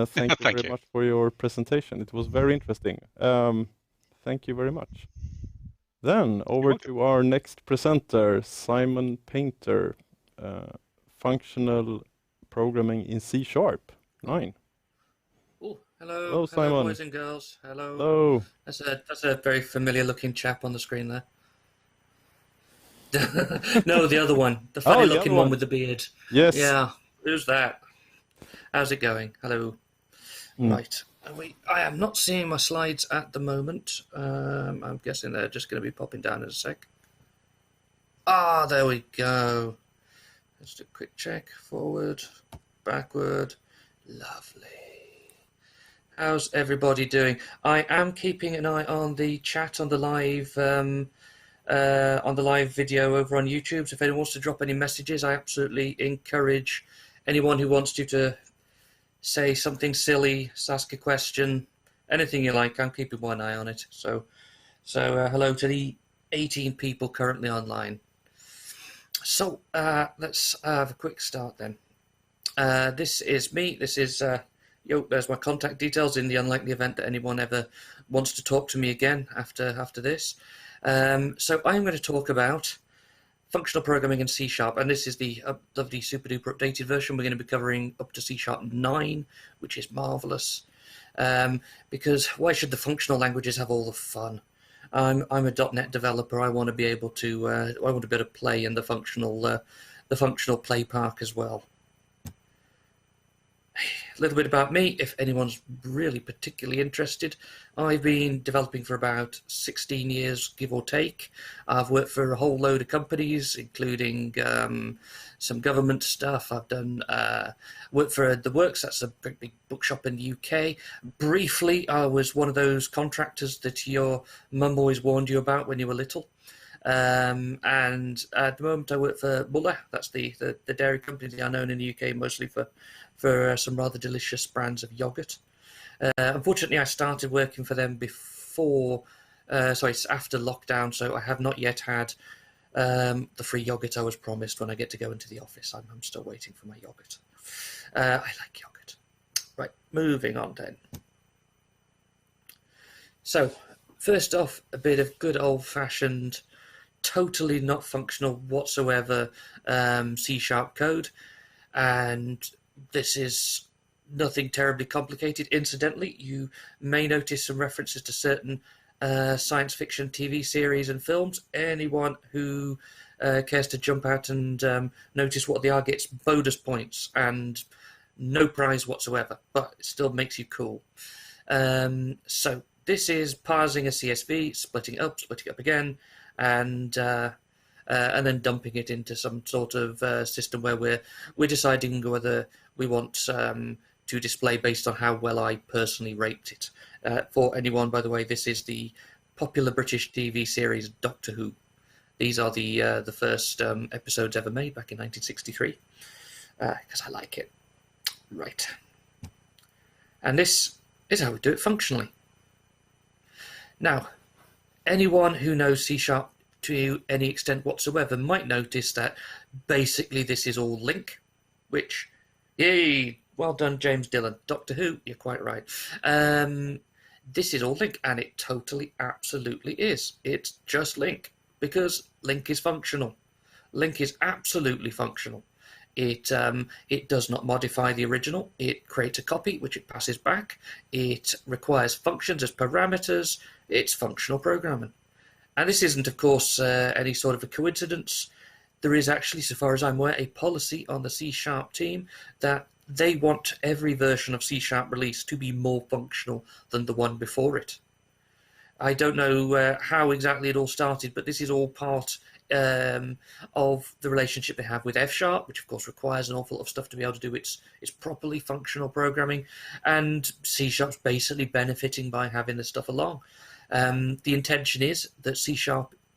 Thank you very much for your presentation. It was very interesting. Thank you very much. Then over to our next presenter, Simon Painter, functional programming in C#. 9. Oh, hello. Hello, Simon. Boys and girls. Hello. Hello. That's a very familiar looking chap on the screen there. No, the other one. The funny looking one with the beard. Yes. Yeah. Who's that? How's it going? Hello. Right. I am not seeing my slides at the moment. I'm guessing they're just going to be popping down in a sec. Ah, there we go. Let's do a quick check. Forward, backward. Lovely. How's everybody doing? I am keeping an eye on the chat on the live video over on YouTube. So if anyone wants to drop any messages, I absolutely encourage anyone who wants to say something silly, ask a question, anything you like. I'm keeping one eye on it. So hello to the 18 people currently online. So let's have a quick start then. This is me. This is there's my contact details in the unlikely event that anyone ever wants to talk to me again after this. So I'm going to talk about functional programming in C#, and this is the lovely super duper updated version. We're going to be covering up to C# 9, which is marvelous. Because why should the functional languages have all the fun? I'm a .NET developer. I want to be able to play in the functional play park as well. A little bit about me, if anyone's really particularly interested. I've been developing for about 16 years, give or take. I've worked for a whole load of companies, including some government stuff. I've done work for The Works, that's a big bookshop in the UK. Briefly, I was one of those contractors that your mum always warned you about when you were little. And at the moment I work for Muller, that's the dairy company that are known in the UK mostly for some rather delicious brands of yogurt. Unfortunately, I started working for them before, it's after lockdown, so I have not yet had the free yogurt I was promised when I get to go into the office. I'm still waiting for my yogurt. I like yogurt. Right, moving on then. So, first off, a bit of good old-fashioned, totally not functional whatsoever C# code, and this is nothing terribly complicated. Incidentally, you may notice some references to certain science fiction TV series and films. Anyone who cares to jump out and notice what they are gets bonus points and no prize whatsoever, but it still makes you cool. So this is parsing a CSV, splitting it up again, and then dumping it into some sort of system where we're deciding whether we want to display based on how well I personally raped it. For anyone, by the way, this is the popular British TV series Doctor Who. These are the first episodes ever made back in 1963, because I like it. Right. And this is how we do it functionally. Now, anyone who knows C# to any extent whatsoever might notice that basically this is all link, which, yay, well done, James Dillon. Doctor Who, you're quite right. This is all link, and it totally, absolutely is. It's just link, because link is functional. Link is absolutely functional. It does not modify the original. It creates a copy, which it passes back. It requires functions as parameters. It's functional programming. And this isn't, of course, any sort of a coincidence. There is actually, so far as I'm aware, a policy on the C# team that they want every version of C# released to be more functional than the one before it. I don't know how exactly it all started, but this is all part of the relationship they have with F#, which of course requires an awful lot of stuff to be able to do its properly functional programming, and C#'s basically benefiting by having this stuff along. The intention is that C#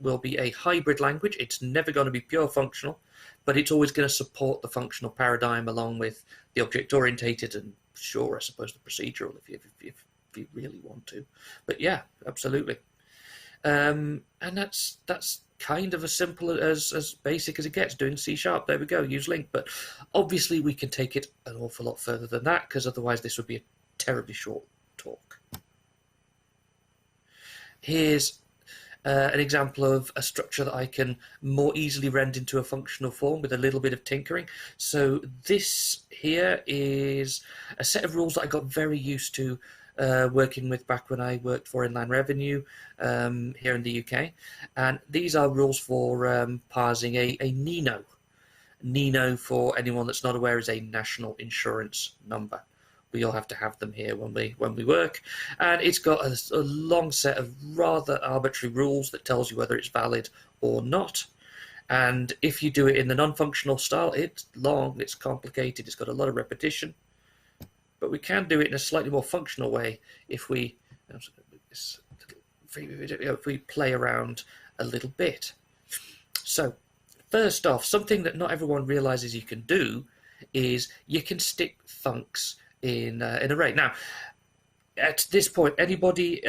will be a hybrid language. It's never going to be pure functional, but it's always going to support the functional paradigm along with the object-oriented and, sure, I suppose, the procedural if you really want to. But yeah, absolutely. And that's kind of as simple as basic as it gets, doing C#. There we go, use link. But obviously we can take it an awful lot further than that, because otherwise this would be a terribly short talk. Here's an example of a structure that I can more easily render into a functional form with a little bit of tinkering. So this here is a set of rules that I got very used to working with back when I worked for Inland Revenue here in the UK. And these are rules for parsing a NINO. NINO, for anyone that's not aware, is a national insurance number. We all have to have them here when we work, and it's got a long set of rather arbitrary rules that tells you whether it's valid or not. And if you do it in the non-functional style, it's long, it's complicated, it's got a lot of repetition. But we can do it in a slightly more functional way if we play around a little bit. So, first off, something that not everyone realizes you can do is you can stick funcs in an array. Now, at this point, anybody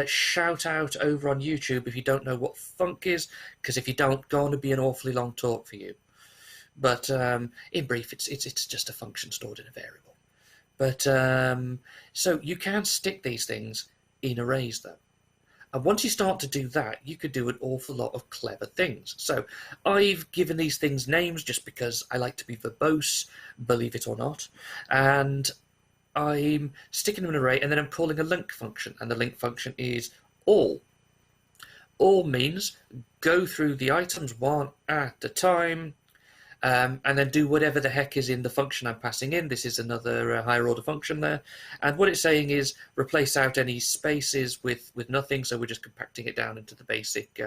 shout out over on YouTube if you don't know what func is, because if you don't, going to be an awfully long talk for you. But in brief, it's just a function stored in a variable. But so you can stick these things in arrays, though. And once you start to do that, you could do an awful lot of clever things. So I've given these things names just because I like to be verbose, believe it or not. And I'm sticking them in an array, and then I'm calling a link function. And the link function is all. All means go through the items one at a time and then do whatever the heck is in the function I'm passing in. This is another higher order function there. And what it's saying is replace out any spaces with nothing. So we're just compacting it down into the basic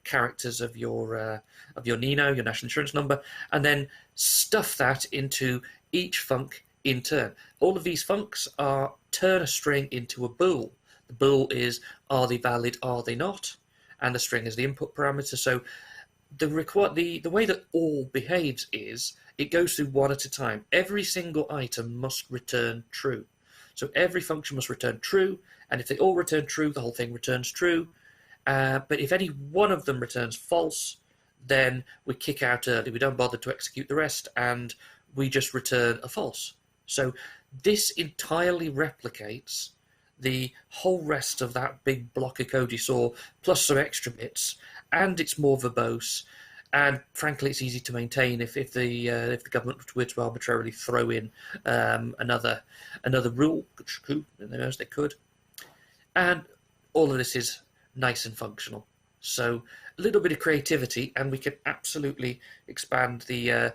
characters of your NINO, your national insurance number, and then stuff that into each func in turn. All of these funcs are turn a string into a bool. The bool is, are they valid, are they not? And the string is the input parameter. So the way that all behaves is it goes through one at a time. Every single item must return true. So every function must return true, and if they all return true, the whole thing returns true. But if any one of them returns false, then we kick out early. We don't bother to execute the rest, and we just return a false. So this entirely replicates the whole rest of that big block of code you saw, plus some extra bits, and it's more verbose, and frankly it's easy to maintain if the government were to arbitrarily throw in another rule, which they could. And all of this is nice and functional. So a little bit of creativity, and we can absolutely expand the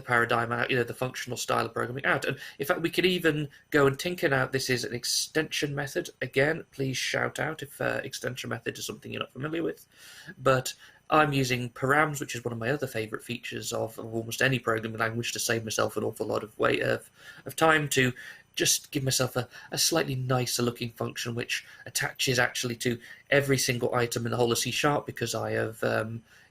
paradigm out, the functional style of programming out. And in fact, we could even go and tinker out. This is an extension method. Again, please shout out if extension method is something you're not familiar with. But I'm using params, which is one of my other favorite features of almost any programming language, to save myself an awful lot of time, to just give myself a slightly nicer looking function which attaches actually to every single item in the whole of C#, because I have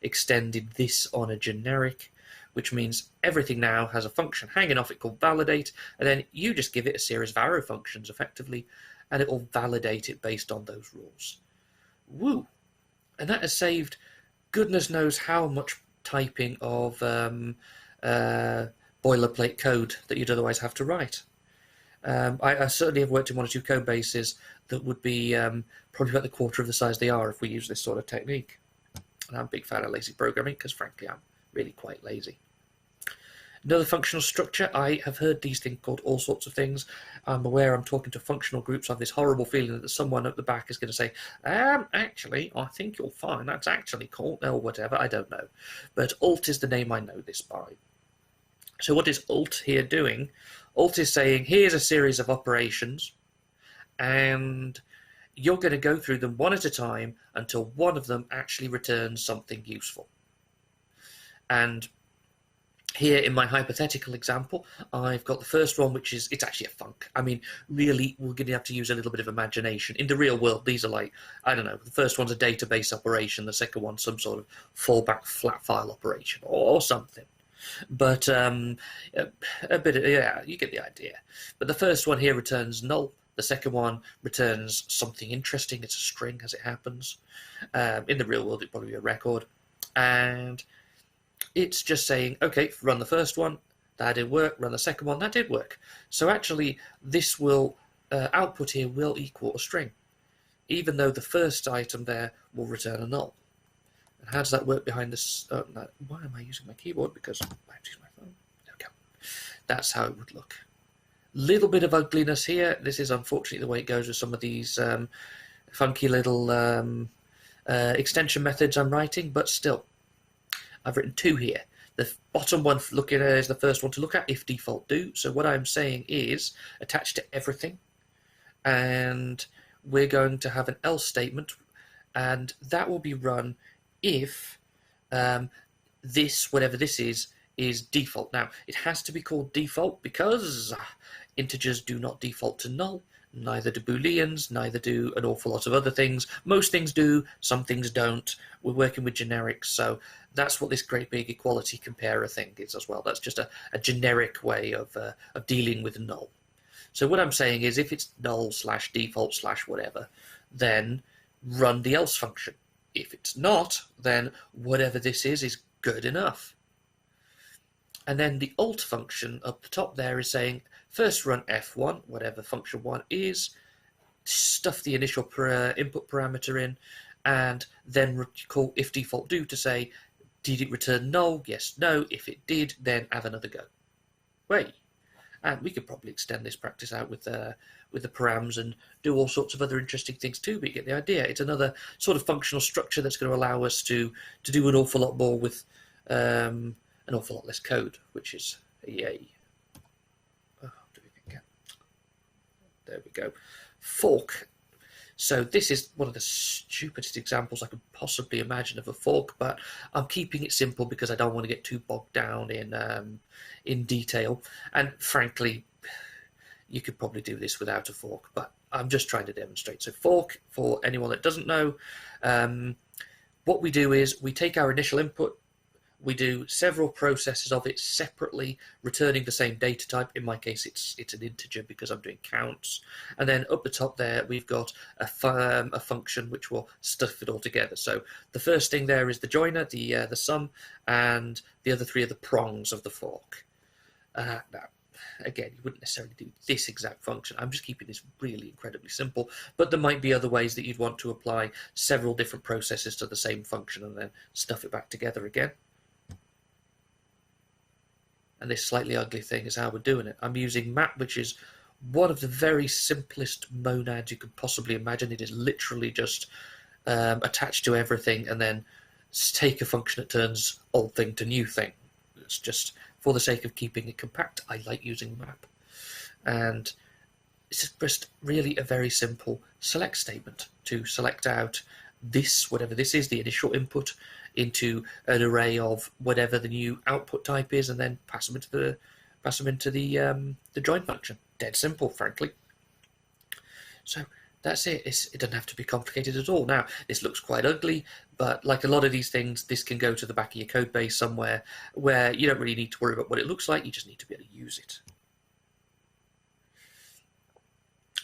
extended this on a generic, which means everything now has a function hanging off it called validate, and then you just give it a series of arrow functions effectively, and it will validate it based on those rules. Woo! And that has saved goodness knows how much typing of boilerplate code that you'd otherwise have to write. I certainly have worked in one or two code bases that would be probably about the quarter of the size they are if we use this sort of technique. And I'm a big fan of lazy programming because, frankly, I'm really quite lazy. Another functional structure, I have heard these things called all sorts of things. I'm aware I'm talking to functional groups. I have this horrible feeling that someone at the back is going to say, actually, I think you'll find that's actually called, or whatever, I don't know. But alt is the name I know this by. So what is alt here doing? Alt is saying, here's a series of operations, and you're going to go through them one at a time until one of them actually returns something useful. And here in my hypothetical example, I've got the first one, which is, it's actually a func. I mean, really, we're going to have to use a little bit of imagination. In the real world, these are like, I don't know, the first one's a database operation, the second one's some sort of fallback flat file operation or something. But a bit of, yeah, you get the idea. But the first one here returns null. The second one returns something interesting. It's a string as it happens. In the real world, it'd probably be a record. And it's just saying, okay, run the first one, that did work, run the second one, that did work. So actually, this will, output here will equal a string, even though the first item there will return a null. And how does that work behind this? Why am I using my keyboard? Because I have to use my phone. There we go. That's how it would look. Little bit of ugliness here. This is unfortunately the way it goes with some of these funky little extension methods I'm writing, but still. I've written two here. The bottom one looking is the first one to look at, if default do. So what I'm saying is attached to everything, and we're going to have an else statement, and that will be run if this, whatever this is default. Now, it has to be called default because integers do not default to null. Neither do Booleans, neither do an awful lot of other things. Most things do, some things don't. We're working with generics, so that's what this great big equality comparer thing is as well. That's just a generic way of dealing with null. So what I'm saying is if it's null / default / whatever, then run the else function. If it's not, then whatever this is good enough. And then the alt function up the top there is saying, first run f1, whatever function 1 is, stuff the initial input parameter in, and then call if default do to say, did it return null? Yes, no. If it did, then have another go. Wait. And we could probably extend this practice out with the params and do all sorts of other interesting things too, but you get the idea. It's another sort of functional structure that's going to allow us to do an awful lot more with an awful lot less code, which is yay. Oh, there we go. Fork. So this is one of the stupidest examples I could possibly imagine of a fork, but I'm keeping it simple because I don't want to get too bogged down in detail. And frankly, you could probably do this without a fork, but I'm just trying to demonstrate. So fork, for anyone that doesn't know, what we do is we take our initial input, we do several processes of it separately, returning the same data type. In my case, it's an integer because I'm doing counts. And then up the top there, we've got a function which will stuff it all together. So the first thing there is the joiner, the sum, and the other three are the prongs of the fork. Now, again, you wouldn't necessarily do this exact function. I'm just keeping this really incredibly simple, but there might be other ways that you'd want to apply several different processes to the same function and then stuff it back together again. And this slightly ugly thing is how we're doing it. I'm using map, which is one of the very simplest monads you could possibly imagine. It is literally just attached to everything and then take a function that turns old thing to new thing. It's just for the sake of keeping it compact. I like using map. And it's just really a very simple select statement to select out this, whatever this is, the initial input, into an array of whatever the new output type is, and then pass them into the join function. Dead simple, frankly. So that's it. It doesn't have to be complicated at all. Now, this looks quite ugly, but like a lot of these things, this can go to the back of your code base somewhere where you don't really need to worry about what it looks like. You just need to be able to use it.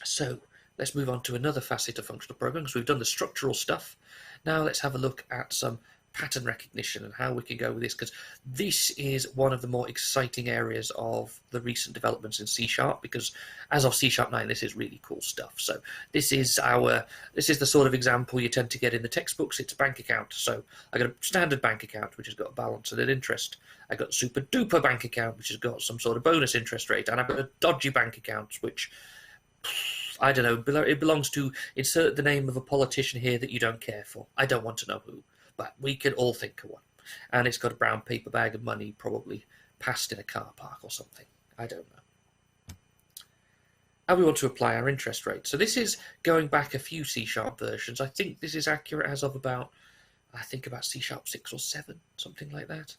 So let's move on to another facet of functional programming. So we've done the structural stuff. Now let's have a look at some pattern recognition and how we can go with this, because this is one of the more exciting areas of the recent developments in C#, because as of C# 9, this is really cool stuff. So this is the sort of example you tend to get in the textbooks. It's a bank account. So I got a standard bank account which has got a balance and an interest. I got a super duper bank account which has got some sort of bonus interest rate, and I've got a dodgy bank account which, I don't know, it belongs to, insert the name of a politician here that you don't care for. I don't want to know who, but we can all think of one. And it's got a brown paper bag of money, probably passed in a car park or something. I don't know. And we want to apply our interest rate. So this is going back a few C# versions. I think this is accurate as of about C# 6 or 7, something like that.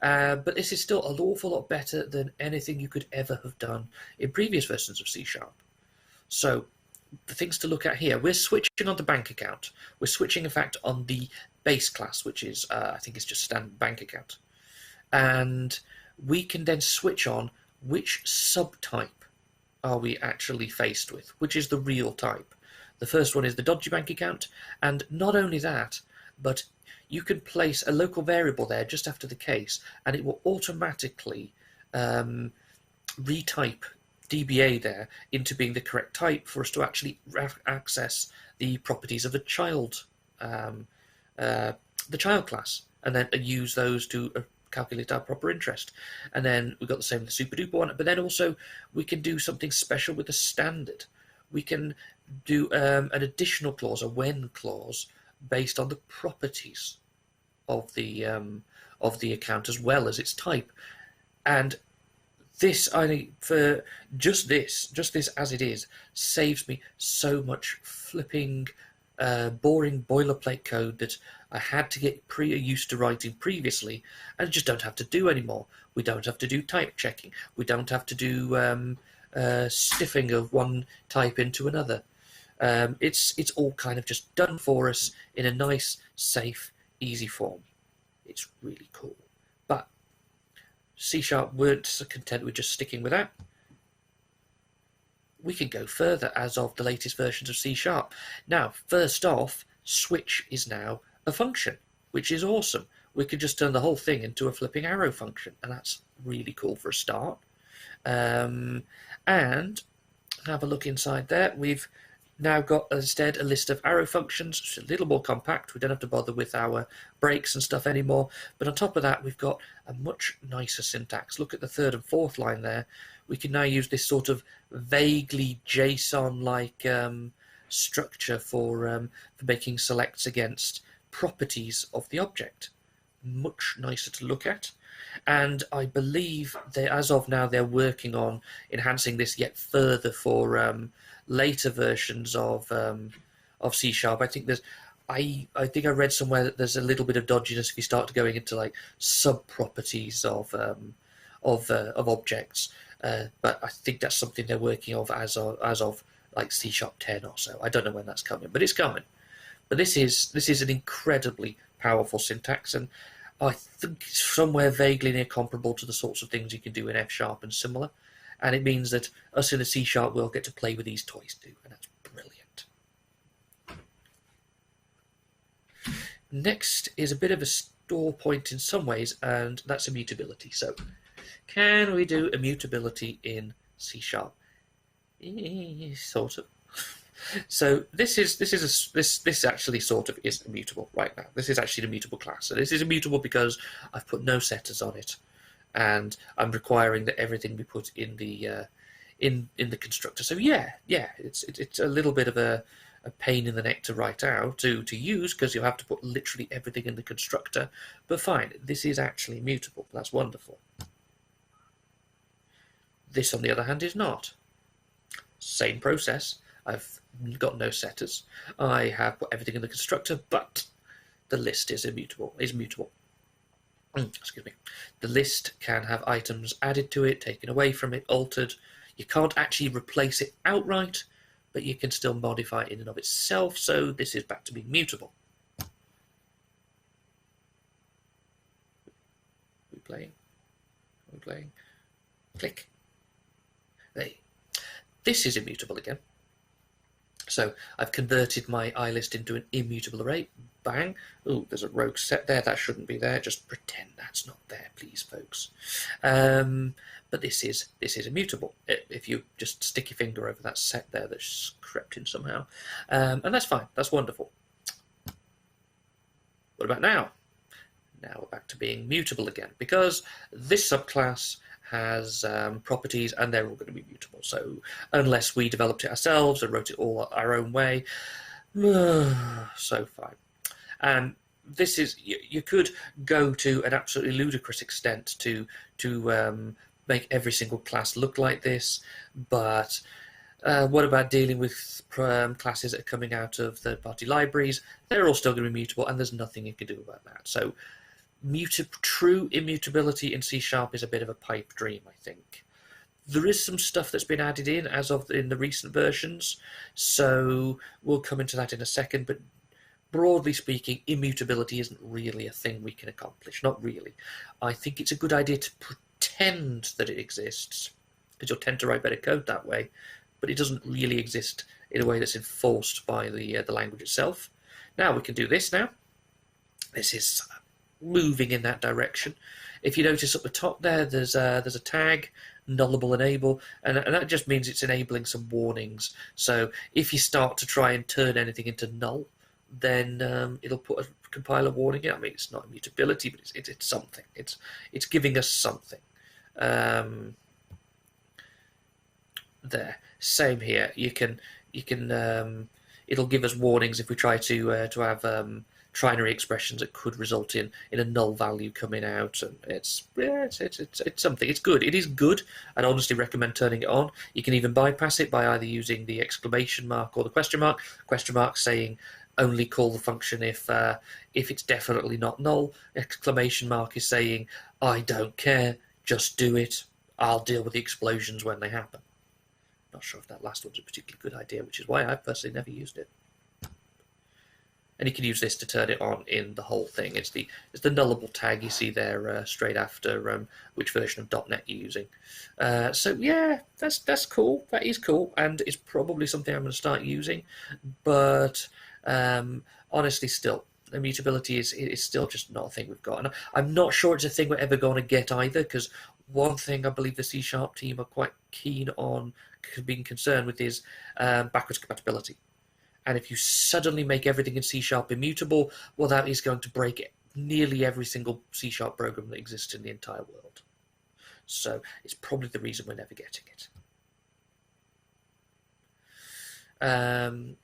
But this is still an awful lot better than anything you could ever have done in previous versions of C#. So the things to look at here, we're switching on the bank account. We're switching, in fact, on the base class, which is, I think it's just standard bank account. And we can then switch on which subtype are we actually faced with, which is the real type. The first one is the dodgy bank account. And not only that, but you can place a local variable there just after the case, and it will automatically retype DBA there into being the correct type for us to actually access the properties of the child class, and then use those to calculate our proper interest. And then we've got the same with the super duper one, but then also we can do something special with the standard. We can do an additional clause, a when clause, based on the properties of the account as well as its type. And this, I think, for just this as it is, saves me so much flipping boring boilerplate code that I had to get used to writing previously, and I just don't have to do anymore. We don't have to do type checking. We don't have to do sniffing of one type into another. It's all kind of just done for us in a nice, safe, easy form. It's really cool. But C# weren't content with just sticking with that. We can go further as of the latest versions of C#. Now, first off, switch is now a function, which is awesome. We could just turn the whole thing into a flipping arrow function, and that's really cool for a start. And have a look inside there. We've now got instead a list of arrow functions. It's a little more compact. We don't have to bother with our breaks and stuff anymore. But on top of that, we've got a much nicer syntax. Look at the third and fourth line there. We can now use this sort of vaguely JSON-like structure for making selects against properties of the object. Much nicer to look at. And I believe that as of now they're working on enhancing this yet further for later versions of C#. I think there's I think I read somewhere that there's a little bit of dodginess if you start going into like sub properties of objects. But I think that's something they're working on as of like C#10 or so. I don't know when that's coming, but it's coming. But this is an incredibly powerful syntax, and I think it's somewhere vaguely near comparable to the sorts of things you can do in F# and similar. And it means that us in the C# world get to play with these toys too, and that's brilliant. Next is a bit of a store point in some ways, and that's immutability. So, can we do immutability in C#? Sort of. So this actually sort of is immutable right now. This is actually an immutable class. So this is immutable because I've put no setters on it, and I'm requiring that everything be put in the constructor. So yeah, it's a little bit of a pain in the neck to write out to use because you have to put literally everything in the constructor. But fine, this is actually immutable. That's wonderful. This, on the other hand, is not. Same process. I've got no setters. I have put everything in the constructor, but the list is immutable. Excuse me. The list can have items added to it, taken away from it, altered. You can't actually replace it outright, but you can still modify it in and of itself. So this is back to being mutable. Are we playing? Click. There. This is immutable again. So I've converted my iList into an immutable array. Bang. Oh, there's a rogue set there. That shouldn't be there. Just pretend that's not there, please, folks. But this is immutable. If you just stick your finger over that set there that's crept in somehow. And that's fine. That's wonderful. What about now? Now we're back to being mutable again, because this subclass has properties, and they're all going to be mutable. So unless we developed it ourselves and wrote it all our own way, so fine. And this is, you could go to an absolutely ludicrous extent to make every single class look like this, but what about dealing with classes that are coming out of third-party libraries? They're all still going to be mutable, and there's nothing you can do about that. So true immutability in C# is a bit of a pipe dream, I think. There is some stuff that's been added in in the recent versions, so we'll come into that in a second, but broadly speaking, immutability isn't really a thing we can accomplish. Not really. I think it's a good idea to pretend that it exists, because you'll tend to write better code that way, but it doesn't really exist in a way that's enforced by the language itself. Now we can do this now. This is moving in that direction. If you notice up the top there's a tag, nullable enable, and that just means it's enabling some warnings. So if you start to try and turn anything into null, then it'll put a compiler warning in. I mean, it's not immutability, but it's something. It's giving us something. There. Same here. You can it'll give us warnings if we try to have trinary expressions that could result in a null value coming out, and it's something. It's good. It is good. I'd honestly recommend turning it on. You can even bypass it by either using the exclamation mark or the question mark. Question mark saying only call the function if it's definitely not null. Exclamation mark is saying I don't care, just do it. I'll deal with the explosions when they happen. Not sure if that last one's a particularly good idea, which is why I've personally never used it. And you can use this to turn it on in the whole thing. It's the nullable tag you see there straight after which version of .NET you're using. So yeah, that's cool. That is cool, and it's probably something I'm going to start using. But honestly, still, immutability is still just not a thing we've got. And I'm not sure it's a thing we're ever going to get either, because one thing I believe the C# team are quite keen on being concerned with is backwards compatibility. And if you suddenly make everything in C# immutable, well, that is going to break nearly every single C# program that exists in the entire world. So it's probably the reason we're never getting it. And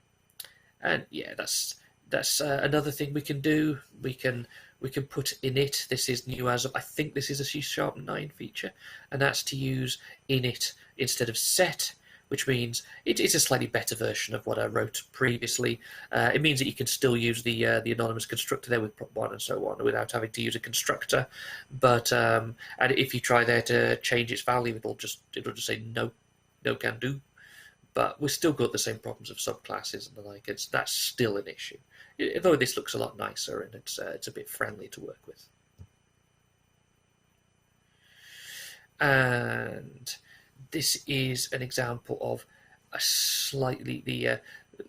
yeah, that's That's another thing we can do. We can put init. This is new as of, I think this is a C#9 feature, and that's to use init instead of set, which means it's a slightly better version of what I wrote previously. It means that you can still use the anonymous constructor there with prop1 and so on without having to use a constructor. But and if you try there to change its value, it'll just say no can do. But we've still got the same problems of subclasses and the like. That's still an issue, though this looks a lot nicer and it's a bit friendly to work with. And this is an example of a slightly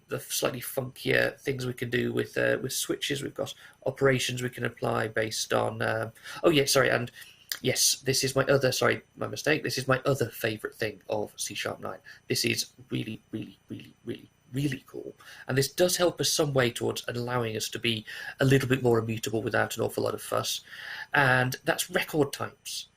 the slightly funkier things we can do with switches. We've got operations we can apply based on. Oh yeah, sorry, and yes, this is my other. Sorry, my mistake. This is my other favorite thing of C#9. This is really, really, really, really, really cool, and this does help us some way towards allowing us to be a little bit more immutable without an awful lot of fuss. And that's record types.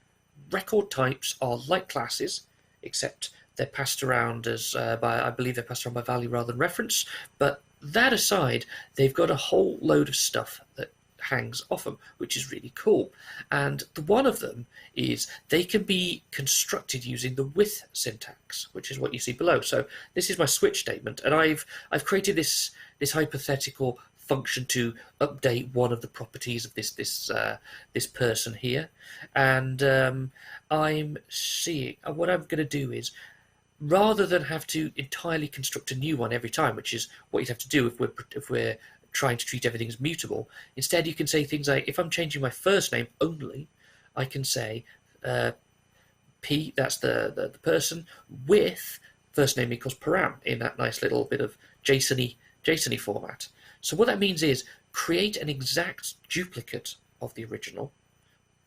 Record types are like classes, except they're passed around as I believe they're passed around by value rather than reference. But that aside, they've got a whole load of stuff that hangs off them, which is really cool. And the one of them is they can be constructed using the with syntax, which is what you see below. So this is my switch statement, and I've created this hypothetical function to update one of the properties of this person here, and I'm seeing what I'm going to do is, rather than have to entirely construct a new one every time, which is what you'd have to do if we're trying to treat everything as mutable. Instead, you can say things like, if I'm changing my first name only, I can say P, that's the person, with first name equals param in that nice little bit of JSON-y format. So what that means is create an exact duplicate of the original,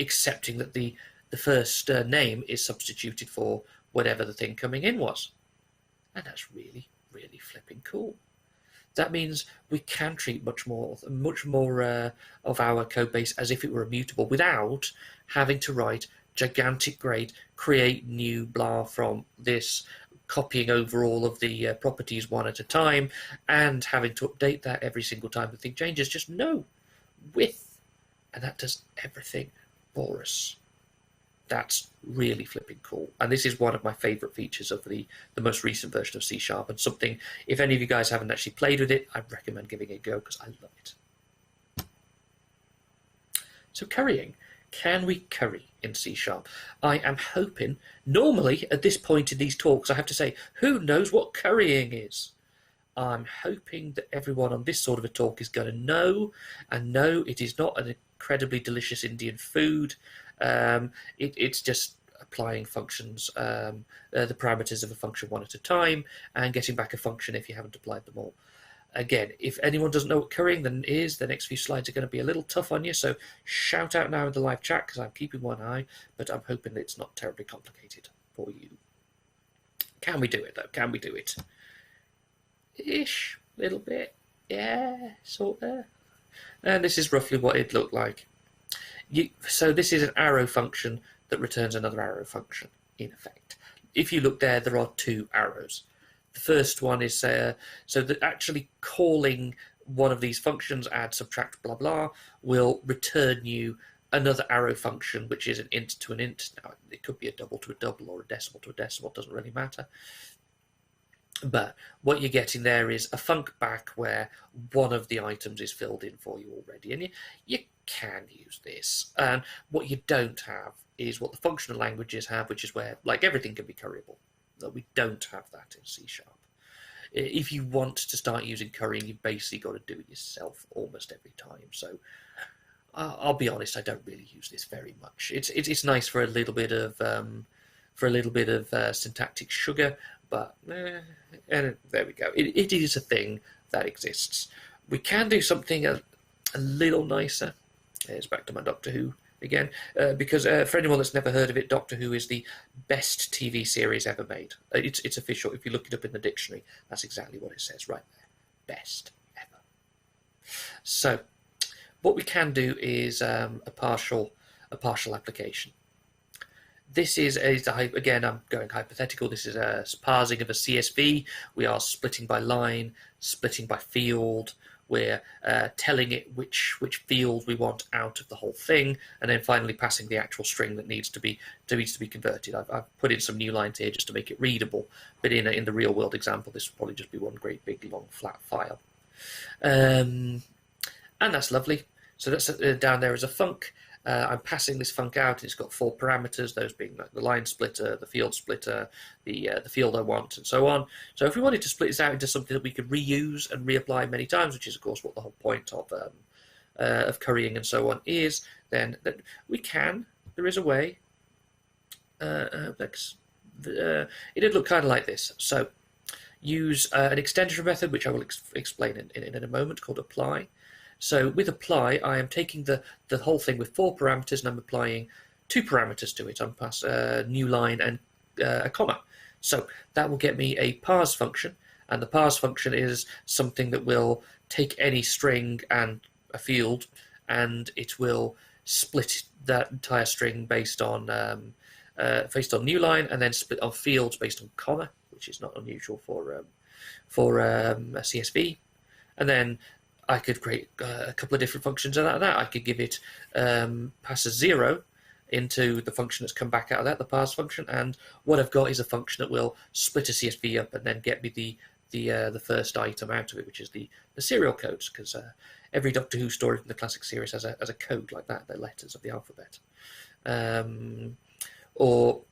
accepting that the first name is substituted for whatever the thing coming in was. And that's really, really flipping cool. That means we can treat much more of our code base as if it were immutable without having to write gigantic grade, create new blah from this, copying over all of the properties one at a time, and having to update that every single time the thing changes. Just no, with, and that does everything for us. That's really flipping cool. And this is one of my favorite features of the most recent version of C#, and something, if any of you guys haven't actually played with it, I'd recommend giving it a go because I love it. So currying. Can we curry in C#? I am hoping, normally at this point in these talks, I have to say, who knows what currying is? I'm hoping that everyone on this sort of a talk is going to know, and no, it is not an incredibly delicious Indian food. It's just applying functions, the parameters of a function one at a time, and getting back a function if you haven't applied them all. Again, if anyone doesn't know what currying then is, the next few slides are going to be a little tough on you, so shout out now in the live chat because I'm keeping one eye, but I'm hoping it's not terribly complicated for you. Can we do it, though? Can we do it? Ish, little bit. Yeah, sort of. And this is roughly what it looked like. So this is an arrow function that returns another arrow function, in effect. If you look there, there are two arrows. The first one is, so that actually calling one of these functions, add, subtract, blah, blah, will return you another arrow function, which is an int to an int. Now, it could be a double to a double or a decimal to a decimal, it doesn't really matter. But what you're getting there is a func back where one of the items is filled in for you already. And you can use this. And what you don't have is what the functional languages have, which is where, like, everything can be curryable. We don't have that in C#. If you want to start using currying, you've basically got to do it yourself almost every time. So I'll be honest, I don't really use this very much. It's nice for a little bit of syntactic sugar, but and there we go. It is a thing that exists. We can do something a little nicer. Here's back to my Doctor Who again, because for anyone that's never heard of it, Doctor Who is the best TV series ever made. It's official. If you look it up in the dictionary, that's exactly what it says right there. Best ever. So what we can do is a partial application. This is again, I'm going hypothetical. This is a parsing of a CSV. We are splitting by line, splitting by field. we're telling it which field we want out of the whole thing, and then finally passing the actual string that needs to be converted. I've put in some new lines here just to make it readable, but in the real world example, this will probably just be one great big long flat file. And that's lovely. So that's down there as a func. I'm passing this func out, and it's got 4 parameters, those being like the line splitter, the field splitter, the field I want, and so on. So if we wanted to split this out into something that we could reuse and reapply many times, which is of course what the whole point of currying and so on is, then we can. There is a way. It'd look kind of like this. So use an extension method, which I will explain in a moment, called apply. So with apply, I am taking the whole thing with 4 parameters, and I'm applying 2 parameters to it. I'm pass a new line and a comma. So that will get me a parse function, and the parse function is something that will take any string and a field, and it will split that entire string based on new line, and then split on fields based on comma, which is not unusual for a CSV, and then I could create a couple of different functions out of that. I could give it pass a 0 into the function that's come back out of that, the parse function, and what I've got is a function that will split a CSV up and then get me the first item out of it, which is the serial codes, because every Doctor Who story from the classic series has a code like that, the letters of the alphabet. Or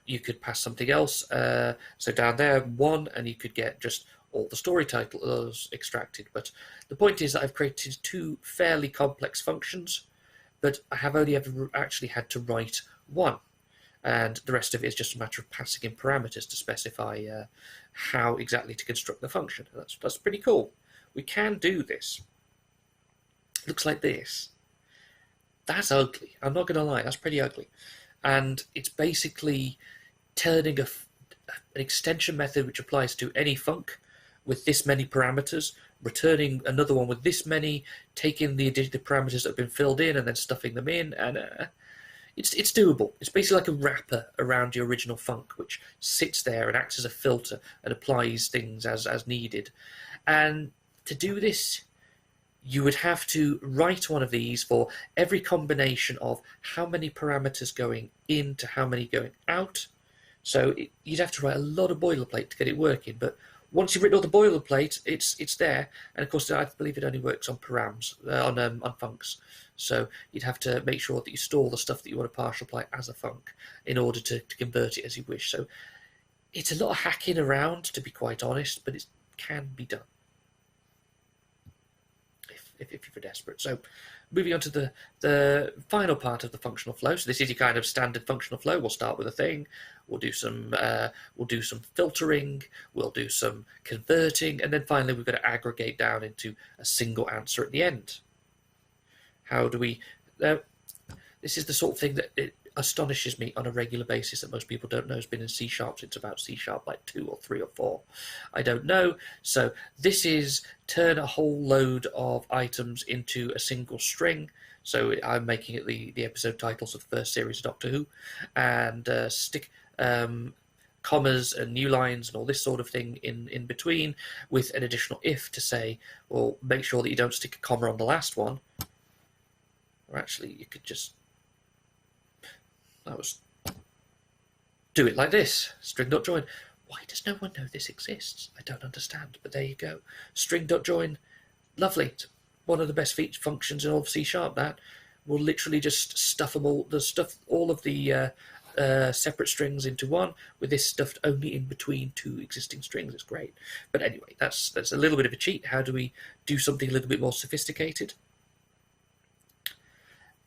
you could pass something else. So down there, 1, and you could get just all the story titles extracted. But the point is that I've created 2 fairly complex functions, but I have only ever actually had to write 1. And the rest of it is just a matter of passing in parameters to specify how exactly to construct the function. That's pretty cool. We can do this. It looks like this. That's ugly. I'm not going to lie. That's pretty ugly. And it's basically turning an extension method which applies to any func with this many parameters, returning another one with this many, taking the parameters that have been filled in and then stuffing them in, and it's doable. It's basically like a wrapper around your original func, which sits there and acts as a filter and applies things as needed. And to do this, you would have to write one of these for every combination of how many parameters going in to how many going out. So you'd have to write a lot of boilerplate to get it working, but once you've written all the boilerplate, it's there. And of course, I believe it only works on params, on funcs. So you'd have to make sure that you store the stuff that you want to partial apply as a func in order to convert it as you wish. So it's a lot of hacking around, to be quite honest, but it can be done if you're desperate. So moving on to the final part of the functional flow. So this is your kind of standard functional flow. We'll start with a thing. We'll do some filtering. We'll do some converting, and then finally we've got to aggregate down into a single answer at the end. How do we? This is the sort of thing that it astonishes me on a regular basis that most people don't know has been in C# since about C# like 2 or 3 or 4. I don't know. So this is turn a whole load of items into a single string. So I'm making it the episode titles of the first series of Doctor Who, and stick commas and new lines and all this sort of thing in between, with an additional if to say, well, make sure that you don't stick a comma on the last one. Or actually, you could just do it like this, string.join. Why does no one know this exists? I don't understand, but there you go. String.join, lovely. It's one of the best feature functions in all of C#. That will literally just stuff all of the separate strings into one, with this stuffed only in between 2 existing strings. It's great. But anyway, that's a little bit of a cheat. How do we do something a little bit more sophisticated?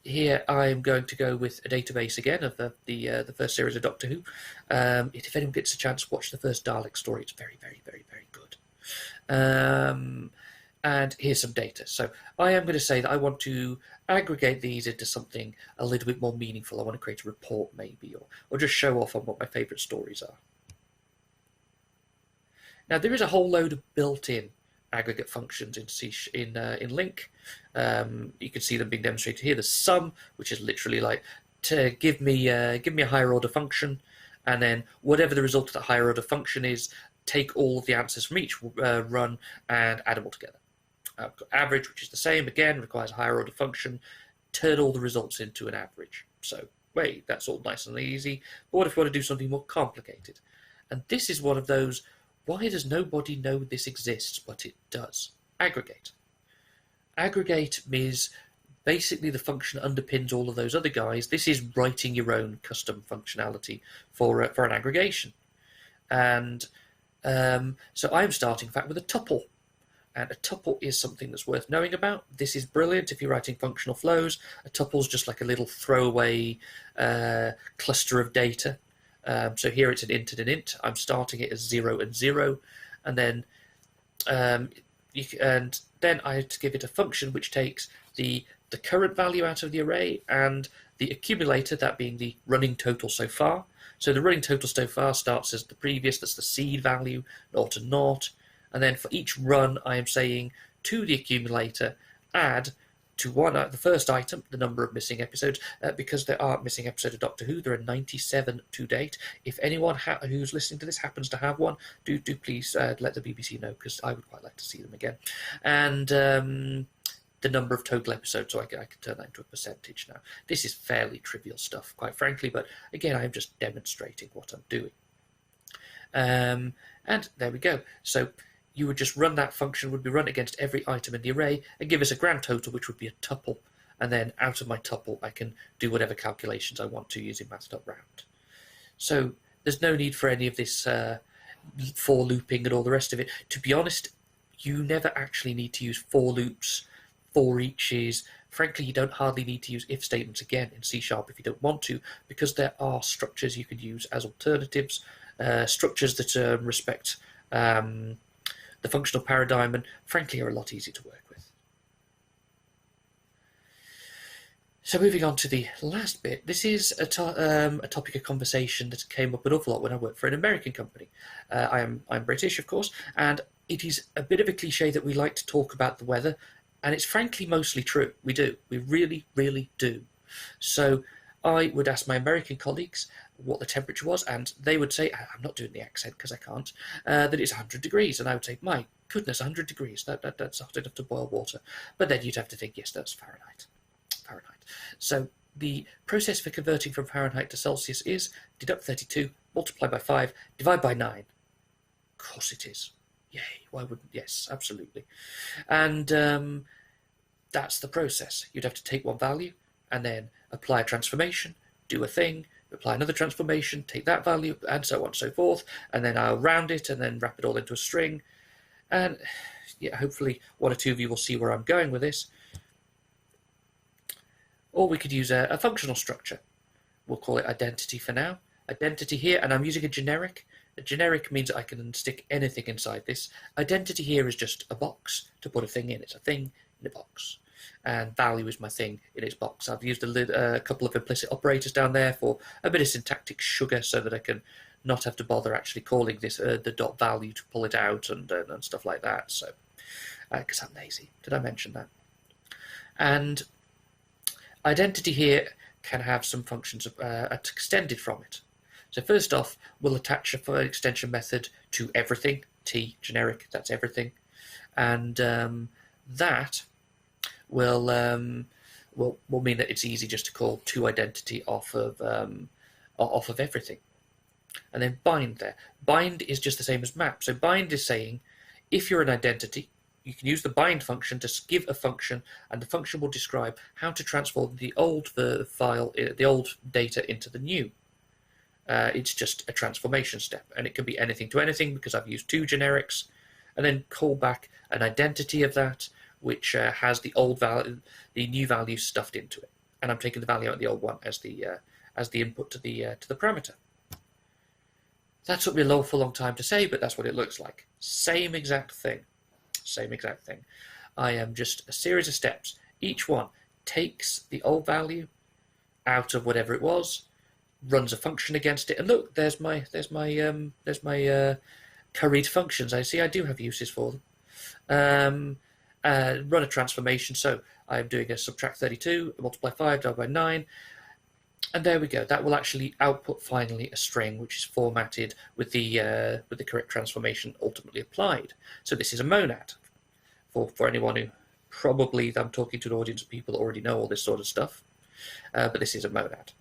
Here I'm going to go with a database again of the first series of Doctor Who. If anyone gets a chance, watch the first Dalek story. It's very, very, very, very good. And here's some data. So I am going to say that I want to aggregate these into something a little bit more meaningful. I want to create a report maybe, or just show off on what my favourite stories are. Now there is a whole load of built-in aggregate functions in Link. You can see them being demonstrated here. The sum, which is literally like to give me a higher order function, and then whatever the result of that higher order function is, take all of the answers from each run and add them all together. I've got average, which is the same, again, requires a higher order function, turn all the results into an average. So, wait, that's all nice and easy. But what if you want to do something more complicated? And this is one of those, why does nobody know this exists? But it does. Aggregate. Aggregate is basically the function that underpins all of those other guys. This is writing your own custom functionality for an aggregation. And so I'm starting, in fact, with a tuple. And a tuple is something that's worth knowing about. This is brilliant if you're writing functional flows. A tuple is just like a little throwaway cluster of data. So here it's an int and an int. I'm starting it as 0 and 0. And then I have to give it a function which takes the current value out of the array and the accumulator, that being the running total so far. So the running total so far starts as the previous, that's the seed value, 0 and 0. And then for each run, I am saying to the accumulator, add to the first item, the number of missing episodes, because there are missing episodes of Doctor Who. There are 97 to date. If anyone who's listening to this happens to have one, do please let the BBC know, because I would quite like to see them again. And the number of total episodes, so I can turn that into a percentage now. This is fairly trivial stuff, quite frankly, but again, I'm just demonstrating what I'm doing. And there we go. So you would just run that function, would be run against every item in the array, and give us a grand total, which would be a tuple. And then out of my tuple, I can do whatever calculations I want to using mathed.round. So there's no need for any of this for looping and all the rest of it. To be honest, you never actually need to use for loops, for eaches. Frankly, you don't hardly need to use if statements again in C# if you don't want to, because there are structures you could use as alternatives, structures that respect the functional paradigm, and frankly are a lot easier to work with. So moving on to the last bit, this is a topic of conversation that came up an awful lot when I worked for an American company. I'm British, of course, and it is a bit of a cliche that we like to talk about the weather, and it's frankly mostly true. We do. We really, really do. So I would ask my American colleagues what the temperature was, and they would say, I'm not doing the accent because I can't, that it's 100 degrees. And I would say, my goodness, 100 degrees, that's hot enough to boil water. But then you'd have to think, yes, that's Fahrenheit. So the process for converting from Fahrenheit to Celsius is deduct 32, multiply by 5, divide by 9. Of course it is. Yay, why wouldn't? Yes, absolutely. And that's the process. You'd have to take one value and then apply a transformation, do a thing, apply another transformation, take that value, and so on and so forth, and then I'll round it and then wrap it all into a string. And yeah, hopefully one or two of you will see where I'm going with this. Or we could use a functional structure. We'll call it identity for now. Identity here, and I'm using a generic. A generic means I can stick anything inside this. Identity here is just a box to put a thing in. It's a thing in a box. And value is my thing in its box. I've used a couple of implicit operators down there for a bit of syntactic sugar so that I can not have to bother actually calling this the dot value to pull it out and stuff like that. So, because I'm lazy. Did I mention that? And identity here can have some functions extended from it. So first off, we'll attach an extension method to everything. T, generic, that's everything. And that will mean that it's easy just to call toIdentity off of everything. And then bind there. Bind is just the same as map. So bind is saying, if you're an identity, you can use the bind function to give a function, and the function will describe how to transform the old file, the old data into the new. It's just a transformation step, and it can be anything to anything because I've used two generics, and then call back an identity of that, which has the old value, the new value stuffed into it, and I'm taking the value out of the old one as the input to the parameter. That took me an awful long time to say, but that's what it looks like. Same exact thing. Same exact thing. I am just a series of steps. Each one takes the old value out of whatever it was, runs a function against it, and look, there's my curried functions. I see I do have uses for them. Run a transformation. So I'm doing a subtract 32, multiply 5, divide by 9. And there we go. That will actually output finally a string which is formatted with the correct transformation ultimately applied. So this is a monad. for anyone who probably, I'm talking to an audience of people that already know all this sort of stuff, but this is a monad.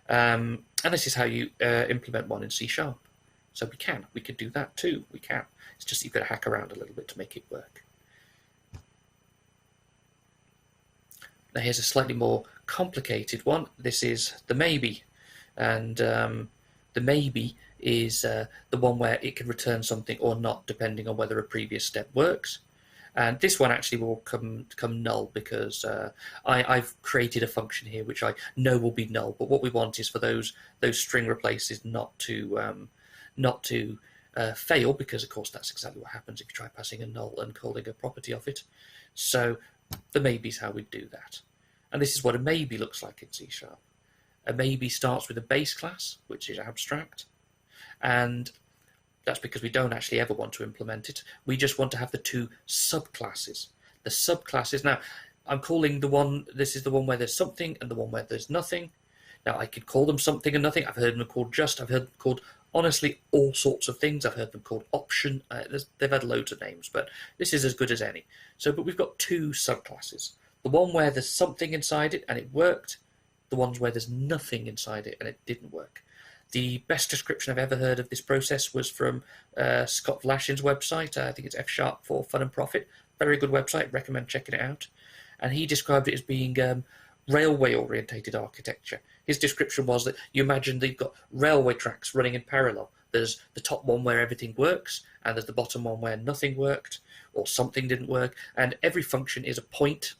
And this is how you implement one in C#. So we can do that too, we can. It's just you've got to hack around a little bit to make it work. Now here's a slightly more complicated one. This is the maybe, and the maybe is the one where it can return something or not, depending on whether a previous step works. And this one actually will come null, because I've created a function here which I know will be null. But what we want is for those string replaces not to fail, because of course that's exactly what happens if you try passing a null and calling a property of it. So the maybe is how we do that. And this is what a maybe looks like in C#. A maybe starts with a base class, which is abstract, and that's because we don't actually ever want to implement it. We just want to have the two subclasses. The subclasses, now I'm calling this is the one where there's something and the one where there's nothing. Now I could call them something and nothing. I've heard them called I've heard them called honestly all sorts of things. I've heard them called option. They've had loads of names, but this is as good as any. But we've got two subclasses. The one where there's something inside it and it worked, the ones where there's nothing inside it and it didn't work. The best description I've ever heard of this process was from Scott Vlashin's website. I think it's F# for Fun and Profit. Very good website, recommend checking it out. And he described it as being railway-orientated architecture. His description was that you imagine that you've got railway tracks running in parallel. There's the top one where everything works, and there's the bottom one where nothing worked, or something didn't work, and every function is a point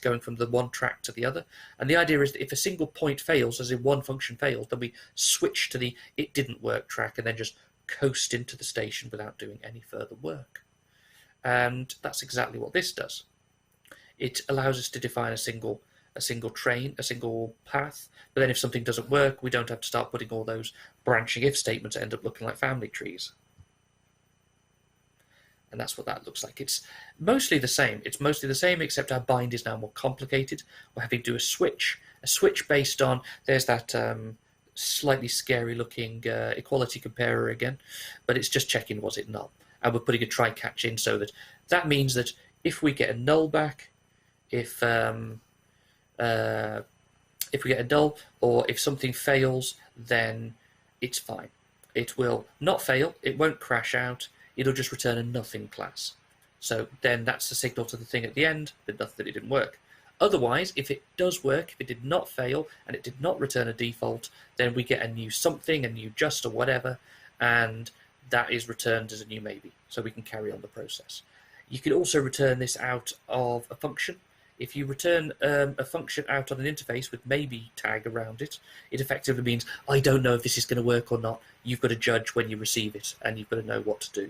going from the one track to the other. And the idea is that if a single point fails, as in one function fails, then we switch to the it didn't work track and then just coast into the station without doing any further work. And that's exactly what this does. It allows us to define a single train, a single path, but then if something doesn't work, we don't have to start putting all those branching if statements that end up looking like family trees. And that's what that looks like. It's mostly the same. It's mostly the same, except our bind is now more complicated. We're having to do a switch based on, there's that slightly scary looking equality comparer again, but it's just checking was it null. And we're putting a try catch in, so that means that if we get a null back, if we get a null, or if something fails, then it's fine. It will not fail, it won't crash out, it'll just return a nothing class. So then that's the signal to the thing at the end that it didn't work. Otherwise, if it does work, if it did not fail and it did not return a default, then we get a new something, a new just or whatever, and that is returned as a new maybe. So we can carry on the process. You can also return this out of a function. If you return a function out on an interface with maybe tag around it, it effectively means, I don't know if this is going to work or not. You've got to judge when you receive it, and you've got to know what to do.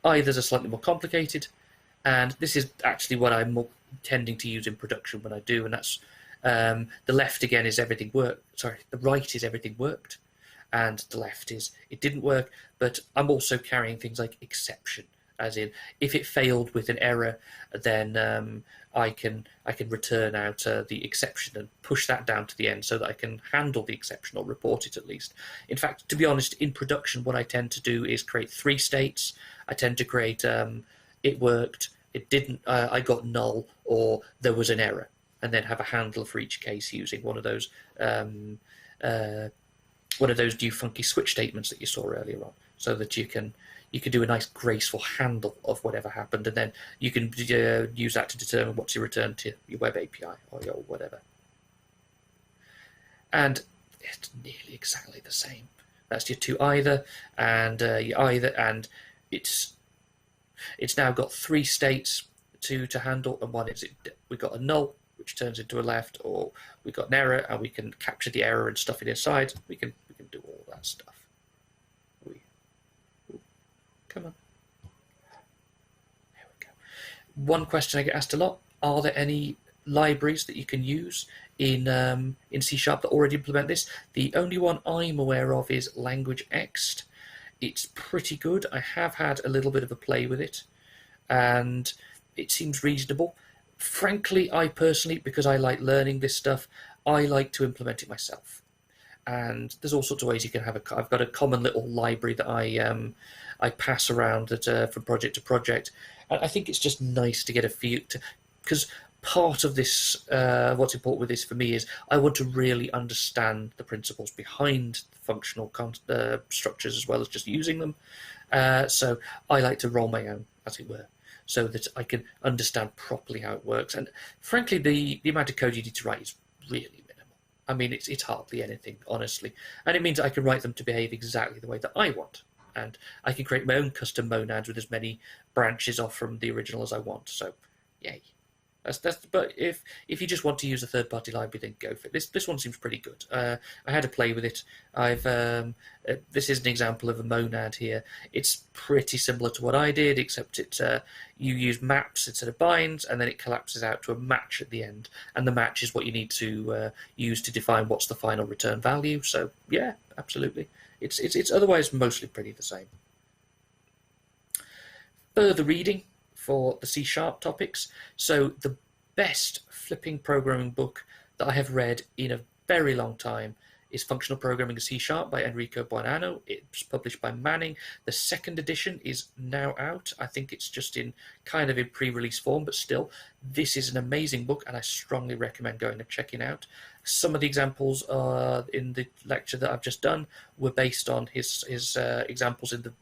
Either's are slightly more complicated, and this is actually what I'm more tending to use in production when I do, and that's the left again is everything worked. Sorry, the right is everything worked, and the left is it didn't work. But I'm also carrying things like exception, as in if it failed with an error, then I can return out the exception and push that down to the end so that I can handle the exception or report it at least. In fact, to be honest, in production, what I tend to do is create 3 states. I tend to create it worked, it didn't, I got null, or there was an error, and then have a handle for each case using one of those new funky switch statements that you saw earlier on, so that you can do a nice graceful handle of whatever happened, and then you can use that to determine what to return to your web API or your whatever. And it's nearly exactly the same. That's your two either, and and it's now got 3 states to handle, and one is we got a null, which turns into a left, or we got an error, and we can capture the error and stuff it inside. We can do all that stuff. Come on. There we go. One question I get asked a lot: are there any libraries that you can use in C# that already implement this? The only one I'm aware of is LanguageX. It's pretty good. I have had a little bit of a play with it, and it seems reasonable. Frankly, I personally, because I like learning this stuff, I like to implement it myself. and there's all sorts of ways you can have I've got a common little library that I pass around that from project to project. And I think it's just nice to get a feel, because part of this, what's important with this for me is I want to really understand the principles behind functional structures as well as just using them. So I like to roll my own, as it were, so that I can understand properly how it works. And frankly, the amount of code you need to write is really minimal. I mean, it's hardly anything, honestly. And it means I can write them to behave exactly the way that I want. And I can create my own custom monads with as many branches off from the original as I want. So, yay. But if you just want to use a third-party library, then go for it. This one seems pretty good. I had a play with it. This is an example of a monad here. It's pretty similar to what I did, except you use maps instead of binds, and then it collapses out to a match at the end. And the match is what you need to use to define what's the final return value. So yeah, absolutely. It's otherwise mostly pretty the same. Further reading for the C# topics. So the best flipping programming book that I have read in a very long time is Functional Programming in C# by Enrico Buonanno. It's published by Manning. The second edition is now out. I think it's just in pre-release form, but still, this is an amazing book, and I strongly recommend going and checking out. Some of the examples in the lecture that I've just done were based on his examples in the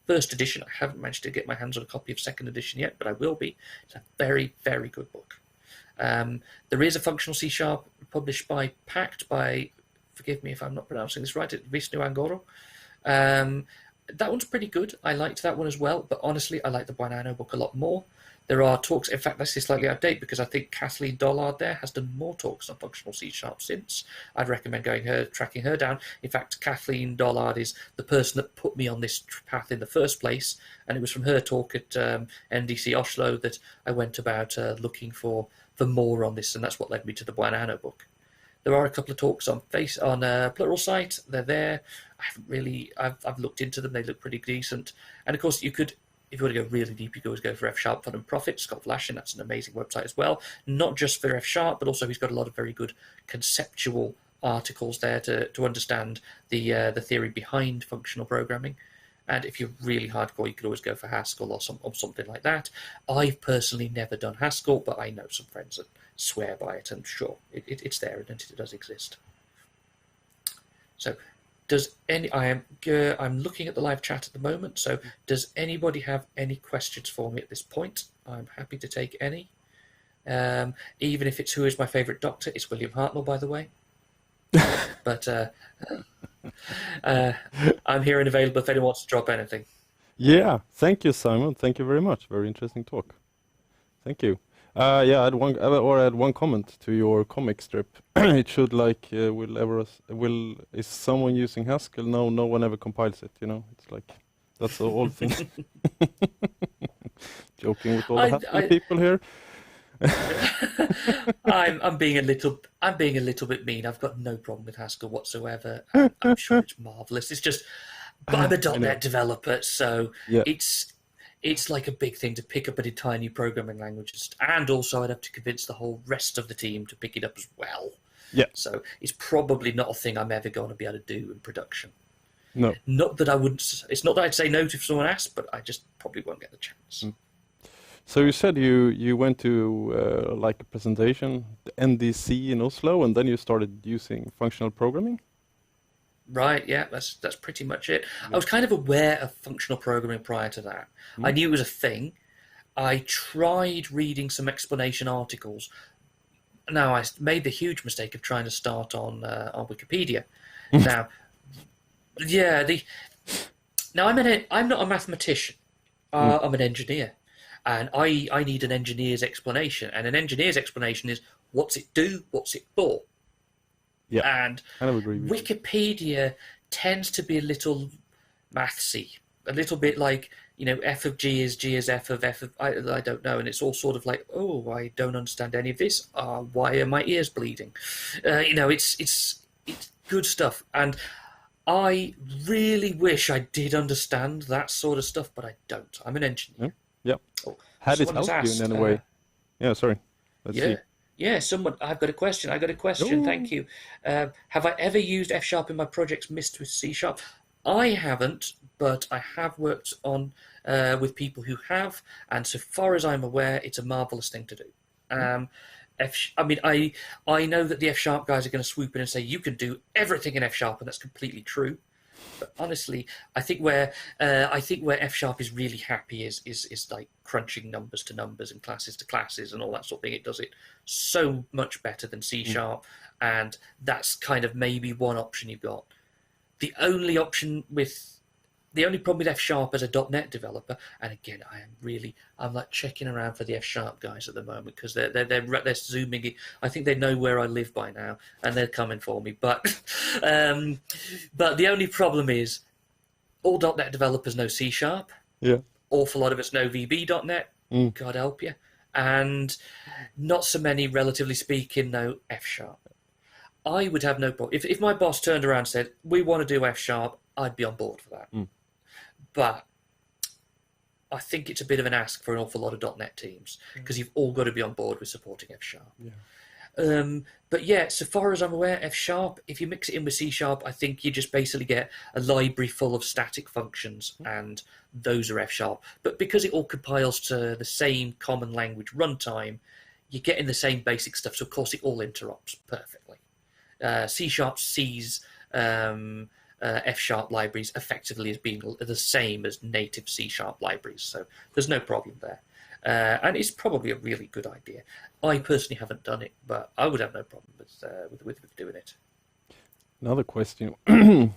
first edition. I haven't managed to get my hands on a copy of second edition yet, but I will be. It's a very, very good book. There is a functional C# published by Pact by, forgive me if I'm not pronouncing this right, Visnu Angoro. That one's pretty good. I liked that one as well, but honestly, I like the Buonanno book a lot more. There are talks, in fact, this is slightly out of date because I think Kathleen Dollard there has done more talks on functional C# since. I'd recommend tracking her down. In fact, Kathleen Dollard is the person that put me on this path in the first place, and it was from her talk at NDC Oslo that I went about looking for more on this, and that's what led me to the Buonanno book. There are a couple of talks on Pluralsight. They're there. I've looked into them. They look pretty decent. And of course, you could, if you want to go really deep, you could always go for F# Fun and Profit. Scott Vlashin, that's an amazing website as well. Not just for F#, but also he's got a lot of very good conceptual articles there to understand the theory behind functional programming. And if you're really hardcore, you could always go for Haskell or something like that. I've personally never done Haskell, but I know some friends that swear by it, and sure, it's there and it does exist. So, I'm looking at the live chat at the moment. So, does anybody have any questions for me at this point? I'm happy to take any. Even if it's who is my favourite doctor, it's William Hartnell, by the way. But I'm here and available if anyone wants to drop anything. Yeah, thank you, Simon. Thank you very much. Very interesting talk. Thank you. I had one comment to your comic strip. It should is someone using Haskell? No one ever compiles it. It's like that's the whole thing. Joking with all the Haskell people here. I'm being a little bit mean. I've got no problem with Haskell whatsoever. I'm sure it's marvelous. It's just, but I'm a .NET developer, so yeah. It's like a big thing to pick up an entire new programming language, and also I'd have to convince the whole rest of the team to pick it up as well. Yeah. So it's probably not a thing I'm ever going to be able to do in production. No. Not that I wouldn't. It's not that I'd say no if someone asked, but I just probably won't get the chance. Mm. So you said you went to a presentation, the NDC in Oslo, and then you started using functional programming? Right, yeah, that's pretty much it. I was kind of aware of functional programming prior to that. I knew it was a thing. I tried reading some explanation articles. Now, I made the huge mistake of trying to start on Wikipedia. Now, yeah, I'm not a mathematician. I'm an engineer. And I need an engineer's explanation. And an engineer's explanation is, what's it do? What's it for? Yeah, and kind of agree with Wikipedia tends to be a little mathsy, a little bit like, F of G is F of I don't know. And it's all sort of like, oh, I don't understand any of this. Why are my ears bleeding? It's good stuff. And I really wish I did understand that sort of stuff, but I don't. I'm an engineer. Yeah. Had it helped you in any way? Yeah, sorry. Let's see. Yeah, I've got a question. Ooh. Thank you. Have I ever used F# in my projects mixed with C#? I haven't, but I have worked on with people who have, and so far as I'm aware, it's a marvelous thing to do. I mean, I know that the F# guys are going to swoop in and say you can do everything in F#, and that's completely true. But honestly, I think where F# is really happy is like crunching numbers to numbers and classes to classes and all that sort of thing. It does it so much better than C#, and that's kind of maybe one option you've got. The only problem with F# as a .NET developer, and again, I'm like checking around for the F# guys at the moment because they're zooming it. I think they know where I live by now, and they're coming for me. But the only problem is all .NET developers know C#. Yeah. Awful lot of us know VB.NET. God help you. And not so many, relatively speaking, know F#. I would have no problem if my boss turned around and said we want to do F#. I'd be on board for that. But I think it's a bit of an ask for an awful lot of .NET teams because you've all got to be on board with supporting F#. Yeah. But yeah, so far as I'm aware, F#, if you mix it in with C#, I think you just basically get a library full of static functions, and those are F#. But because it all compiles to the same common language runtime, you're getting the same basic stuff. So of course it all interops perfectly. C# sees F# libraries effectively as being the same as native C# libraries, so there's no problem there. And it's probably a really good idea. I personally haven't done it, but I would have no problem with doing it. Another question.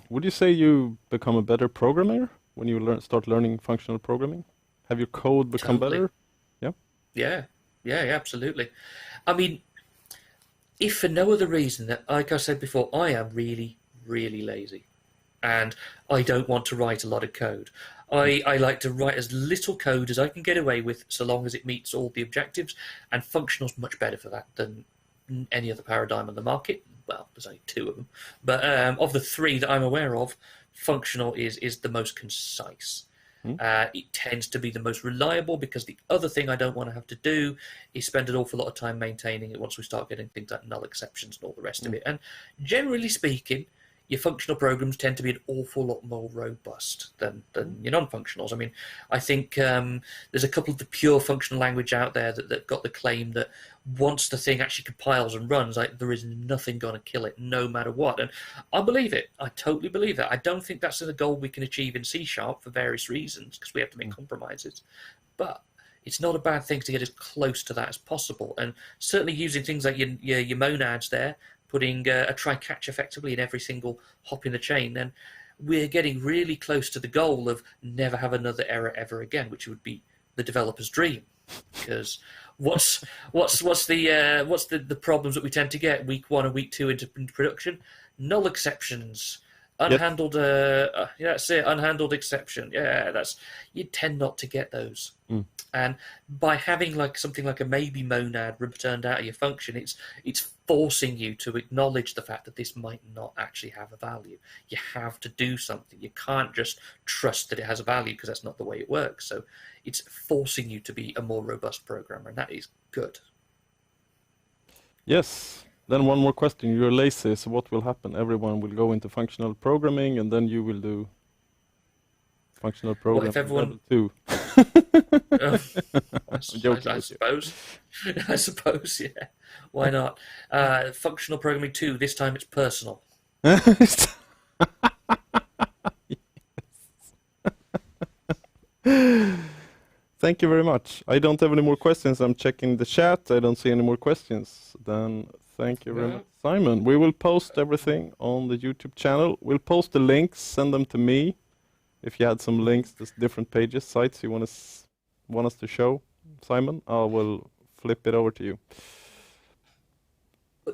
Would you say you become a better programmer when you start learning functional programming? Have your code become better? Yeah? Yeah, absolutely. I mean, if for no other reason that, like I said before, I am really, really lazy. And I don't want to write a lot of code. I like to write as little code as I can get away with, so long as it meets all the objectives. And functional's much better for that than any other paradigm on the market. Well, there's only two of them, but of the three that I'm aware of, functional is the most concise. It tends to be the most reliable because the other thing I don't want to have to do is spend an awful lot of time maintaining it once we start getting things like null exceptions and all the rest of it. And generally speaking, your functional programs tend to be an awful lot more robust than your non-functionals. I mean, I think there's a couple of the pure functional language out there that got the claim that once the thing actually compiles and runs, there is nothing going to kill it, no matter what. And I believe it. I totally believe that. I don't think that's a goal we can achieve in C# for various reasons, because we have to make compromises. But it's not a bad thing to get as close to that as possible. And certainly using things like your monads there, putting a try-catch effectively in every single hop in the chain, then we're getting really close to the goal of never have another error ever again, which would be the developer's dream. Because what's the problems that we tend to get week 1 and week 2 into production? Null exceptions, unhandled. That's it, unhandled exception. Yeah, you tend not to get those. And by having something like a maybe monad returned out of your function, it's forcing you to acknowledge the fact that this might not actually have a value. You have to do something. You can't just trust that it has a value, because that's not the way it works. So it's forcing you to be a more robust programmer, and that is good. Yes. Then one more question. You're lazy, so what will happen? Everyone will go into functional programming, and then you will do functional programming if everyone... level 2. I suppose, yeah. Why not? Functional programming 2, this time it's personal. Thank you very much. I don't have any more questions. I'm checking the chat. I don't see any more questions. Then thank you very much, Simon. We will post everything on the YouTube channel. We'll post the links, send them to me. If you had some links to different pages, sites you want us to show, Simon, I will flip it over to you.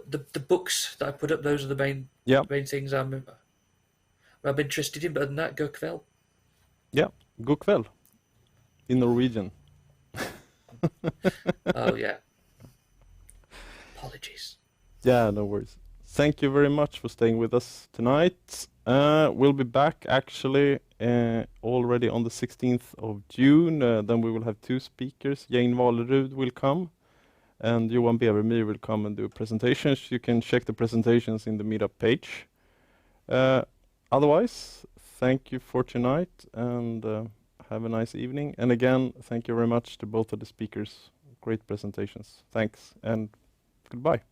The books that I put up, those are the main things I'm interested in. But other than that, God kväll. Yeah, God kväll. In Norwegian. Oh, yeah. Apologies. Yeah, no worries. Thank you very much for staying with us tonight. We'll be back actually already on the 16th of June. Then we will have 2 speakers. Jane Valerud will come. and Johan Bevermy will come and do presentations. You can check the presentations in the Meetup page. Otherwise, thank you for tonight, and have a nice evening. And again, thank you very much to both of the speakers. Great presentations. Thanks, and goodbye.